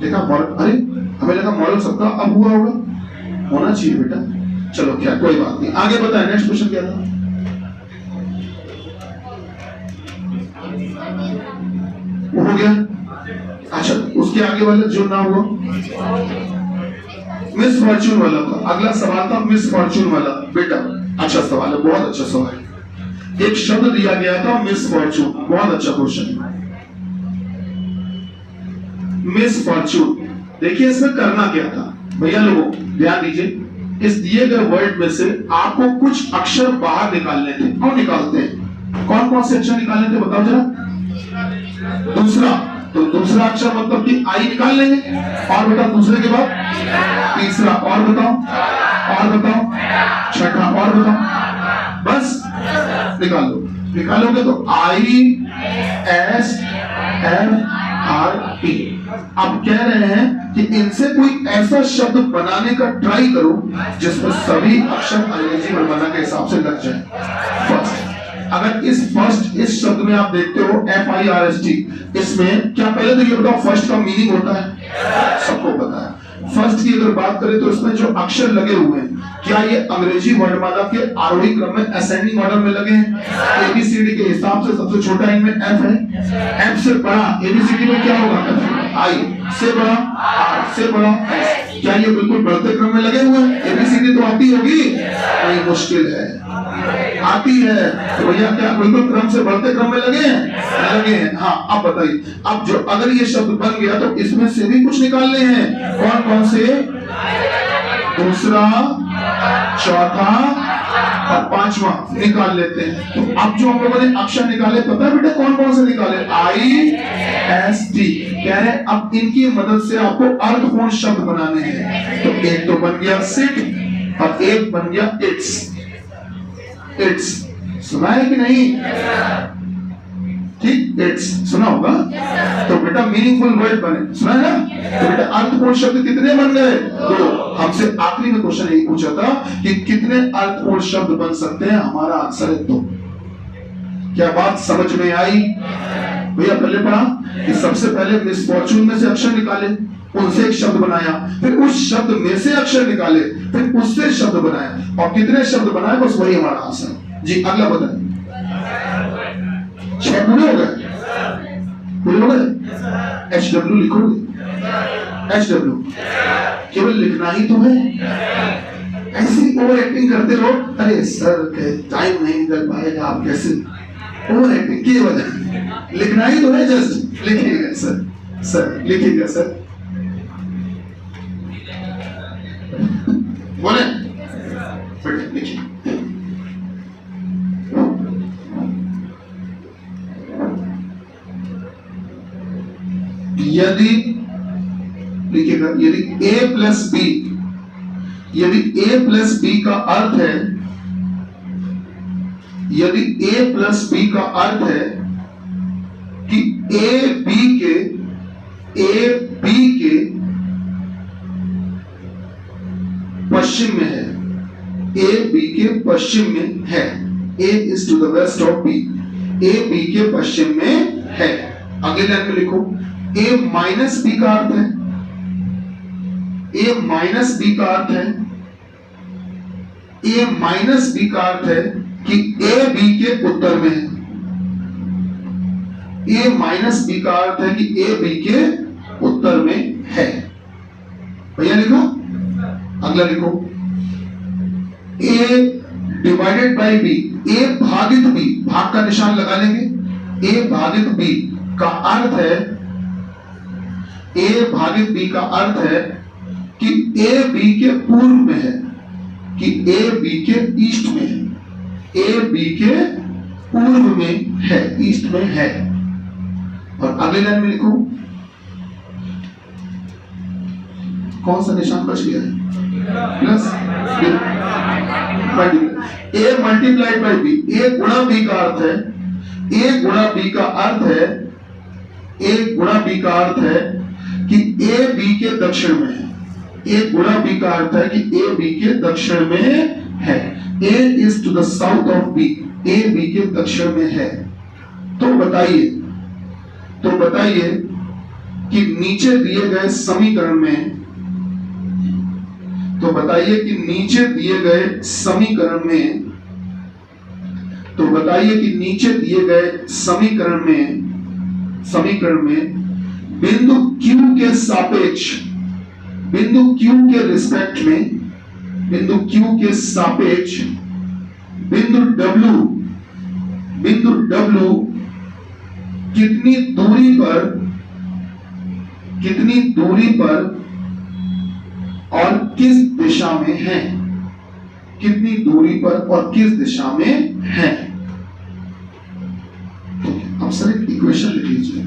देखा मॉरल, अरे हमें लगा मॉरल सबका अब हुआ होगा, होना चाहिए बेटा। चलो क्या, कोई बात नहीं। आगे बताएं। नेक्स्ट क्वेश्चन क्या था? वो हो गया। अच्छा, उसके आगे वाला जो ना हुआ मिस फॉर्चून वाला था। अगला सवाल था मिस फॉर्चून वाला। बेटा अच्छा सवाल है, बहुत अच्छा सवाल है। एक शब्द दिया गया था मिस फॉर्चून, बहुत अच्छा क्वेश्चन है। मिस फॉर्चून, देखिए इसमें करना क्या था भैया, लोगों ध्यान दीजिए। इस दिए गए वर्ड में से आपको कुछ अक्षर बाहर निकालने थे। कौन निकालते हैं? कौन कौन से अक्षर निकालने थे बताओ जरा। दूसरा, तो दूसरा अक्षर मतलब कि आई निकाल लेंगे। और बताओ दूसरे के बाद तीसरा, और बताओ, और बताओ छठा, और बताओ। बस निकाल लो। निकालोगे तो I S F R T. अब कह रहे हैं कि इनसे कोई ऐसा शब्द बनाने का ट्राई करो जिसमें सभी अक्षर अंग्रेजी वर्णमाला के हिसाब से लग जाए। फर्स्ट, अगर इस शब्द में आप देखते हो FIRST, इसमें क्या पहले तो ये बताओ फर्स्ट का मीनिंग होता है? सबको पता है। फर्स्ट की अगर बात करें तो इसमें जो अक्षर लगे हुए हैं, क्या ये अंग्रेजी वर्णमाला के आरोही क्रम में असेंडिंग ऑर्डर में लगे हैं? ABCD के हिसाब से सबसे छोटा इनमें F है। F से बड़ा ABCD में क्या होगा? I से बड़ा R से बड़ा S। क्या ये बिल्कुल बढ़ते क्रम में लगे हुए हैं? ABCD तो आती होगी नहीं, मुश्किल है, आती है। तो भैया क्या बिल्कुल क्रम से बढ़ते क्रम में लगे हैं? हाँ। अब बताइए, अब जो अगर ये शब्द बन गया तो इसमें से भी कुछ निकालने हैं। कौन कौन से? दूसरा, चौथा और पांचवा निकाल लेते हैं। तो अब जो हम लोगों ने अक्षर निकाले पता है बेटा कौन कौन से निकाले? IST। कह रहे हैं अब इनकी मदद से आपको अर्थपूर्ण शब्द बनाने हैं। तो एक तो बन गया सिट और एक बन गया इट्स। सुना है कि नहीं? ठीक, इट्स सुना होगा। तो बेटा मीनिंगफुल वर्ड बने, सुना है ना? तो बेटा अर्थपूर्ण शब्द कितने बन गए? 2। हमसे आखिरी में क्वेश्चन यही पूछा था कि कितने अर्थपूर्ण शब्द बन सकते हैं? हमारा आंसर है 2। क्या बात समझ में आई? भैया पहले पढ़ा कि सबसे पहले मिसफॉर्चून में से अक्षर निकाले, उनसे एक शब्द बनाया, फिर उस शब्द में से अक्षर निकाले, फिर उससे शब्द बनाया, और कितने शब्द बनाए बस वही हमारा आंसर। जी अगला बताएं। 6 पूरे हो गए? पूरे हो गए? HW लिखोगे? HW केवल लिखना ही तो है, ऐसी ओवर एक्टिंग करते रहो। अरे सर टाइम नहीं निकल पाएगा, आप कैसे ओवर एक्टिंग किए वजह, लिखना ही तो है, जस्ट लिखिएगा सर, सर लिखिएगा सर, बोले लिखिए। यदि लिखिएगा, यदि A प्लस बी, यदि A प्लस बी का अर्थ है, यदि A प्लस बी का अर्थ है कि A B के पश्चिम में है, A B के पश्चिम में है, A is to the west of B, A B के पश्चिम में है। अगले लाइन में लिखो A माइनस बी का अर्थ है, A माइनस बी का अर्थ है, A माइनस बी का अर्थ है कि A B के उत्तर में है, A माइनस बी का अर्थ है कि A B के उत्तर में है। भैया लिखो, अगला लिखो A divided by B, A भागित B, भाग का निशान लगा लेंगे, A भागित B का अर्थ है, A भागित B का अर्थ है कि A B के पूर्व में है, कि A B के ईस्ट में है, A B के पूर्व में है, ईस्ट में है। और अगले लाइन में लिखो, कौन सा निशान बच गया है? Plus A multiplied by B, A गुणा B का अर्थ है, A गुणा B का अर्थ है, A गुणा B का अर्थ है कि A B के दक्षिण में है, A गुणा B का अर्थ है कि A B के दक्षिण में है, A is to the south of B, A B के दक्षिण में है। तो बताइए कि नीचे दिए गए समीकरण में, तो बताइए कि नीचे दिए गए समीकरण में, तो बताइए कि नीचे दिए गए समीकरण में बिंदु Q के सापेक्ष, बिंदु Q के रिस्पेक्ट में, बिंदु Q के सापेक्ष बिंदु W कितनी दूरी पर और किस दिशा में है, कितनी दूरी पर और किस दिशा में है। अब सर एक इक्वेशन लिख लीजिए।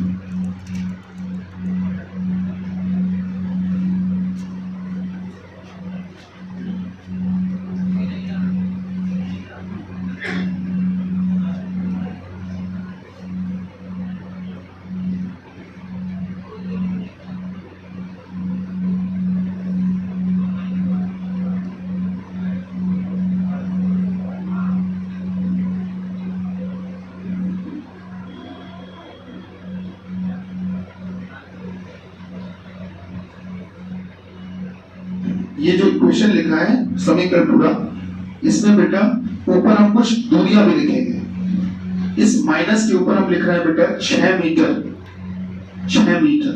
ये जो इक्वेशन लिखा है समीकरण पूरा, इसमें बेटा ऊपर हम कुछ दूरियां भी लिखेंगे। इस माइनस के ऊपर हम लिख रहे हैं बेटा 6 मीटर, 6 मीटर,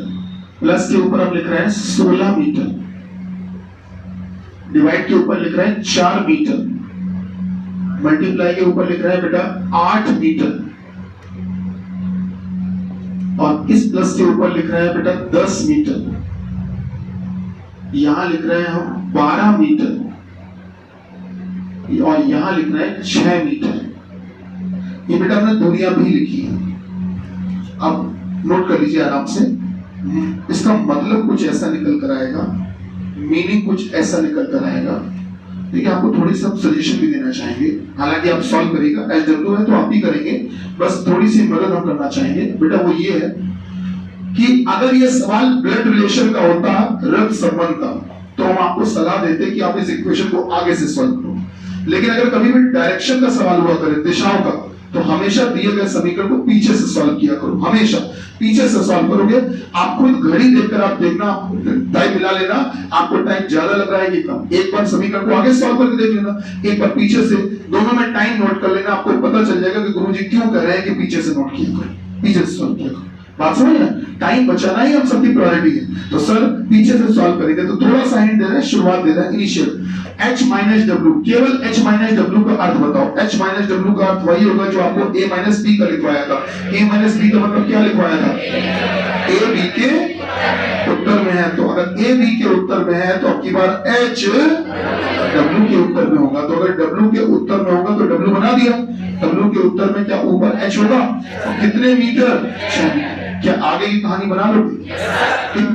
प्लस के ऊपर हम लिख रहे हैं 16 मीटर, डिवाइड के ऊपर लिख रहे हैं 4 मीटर, मल्टीप्लाई के ऊपर लिख रहे हैं बेटा 8 मीटर, और इस प्लस के ऊपर लिख रहे हैं बेटा 10 मीटर, यहां लिख रहे हैं हम 12 मीटर, और यहां लिख रहे हैं 6 मीटर। ये बेटा हमने दूरियां भी लिखी है। अब नोट कर लीजिए आराम से, इसका मतलब कुछ ऐसा निकल कर आएगा, मीनिंग कुछ ऐसा निकल कर आएगा। देखिए आपको थोड़ी सा सजेशन भी देना चाहेंगे, हालांकि आप सॉल्व करेगा, SW है तो आप ही करेंगे, बस थोड़ी सी मदद हम करना चाहेंगे। बेटा वो ये है कि अगर ये सवाल ब्लड रिलेशन का होता, रक्त संबंध का, तो हम आपको सलाह देते कि आप इस इक्वेशन को आगे से सॉल्व करो। लेकिन अगर कभी भी डायरेक्शन का सवाल हुआ करे, दिशाओं का, तो हमेशा दिए गए समीकरण को पीछे से सॉल्व किया करो, हमेशा पीछे से सॉल्व करोगे। आप खुद घड़ी देखकर आप देखना, टाइम मिला लेना, आपको टाइम ज्यादा लग रहा है कि कम। एक बार समीकरण को आगे सॉल्व करके देख लेना, एक बार पीछे से, दोनों में टाइम नोट कर लेना, आपको पता चल जाएगा कि गुरुजी क्यों कह रहे हैं कि पीछे से नोट किया करो, पीछे से सॉल्व किया करो। बात समझ ना, टाइम बचाना ही हम सबकी प्रायोरिटी है। तो सर पीछे से सॉल्व करेंगे, तो थोड़ा सा हिंट दे रहे हैं, शुरुआत दे रहे हैं, इनिशियल h माइनस डब्ल्यू, केवल h माइनस डब्ल्यू का अर्थ बताओ। h माइनस डब्ल्यू का अर्थ वही होगा जो आपको a माइनस b का लिखवाया था। a माइनस b का मतलब क्या लिखवाया था? a b के उत्तर में है, तो अगर a b के उत्तर में है तो अब की बार h w के उत्तर में होगा। तो अगर w के उत्तर में होगा तो w बना दिया, w के उत्तर में क्या ऊपर h होगा, तो कितने मीटर? क्या आगे की कहानी बना लोगे?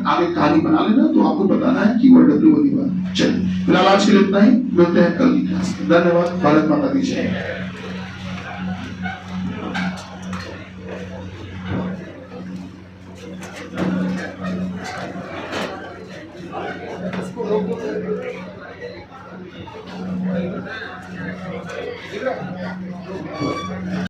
आगे कहानी बना लेना, तो आपको बताना है कि वो डब्ल्यू वाली बात। चलिए फिलहाल आज के लिए इतना ही, मिलते हैं कल की क्लास में। धन्यवाद। भारत माता की जय।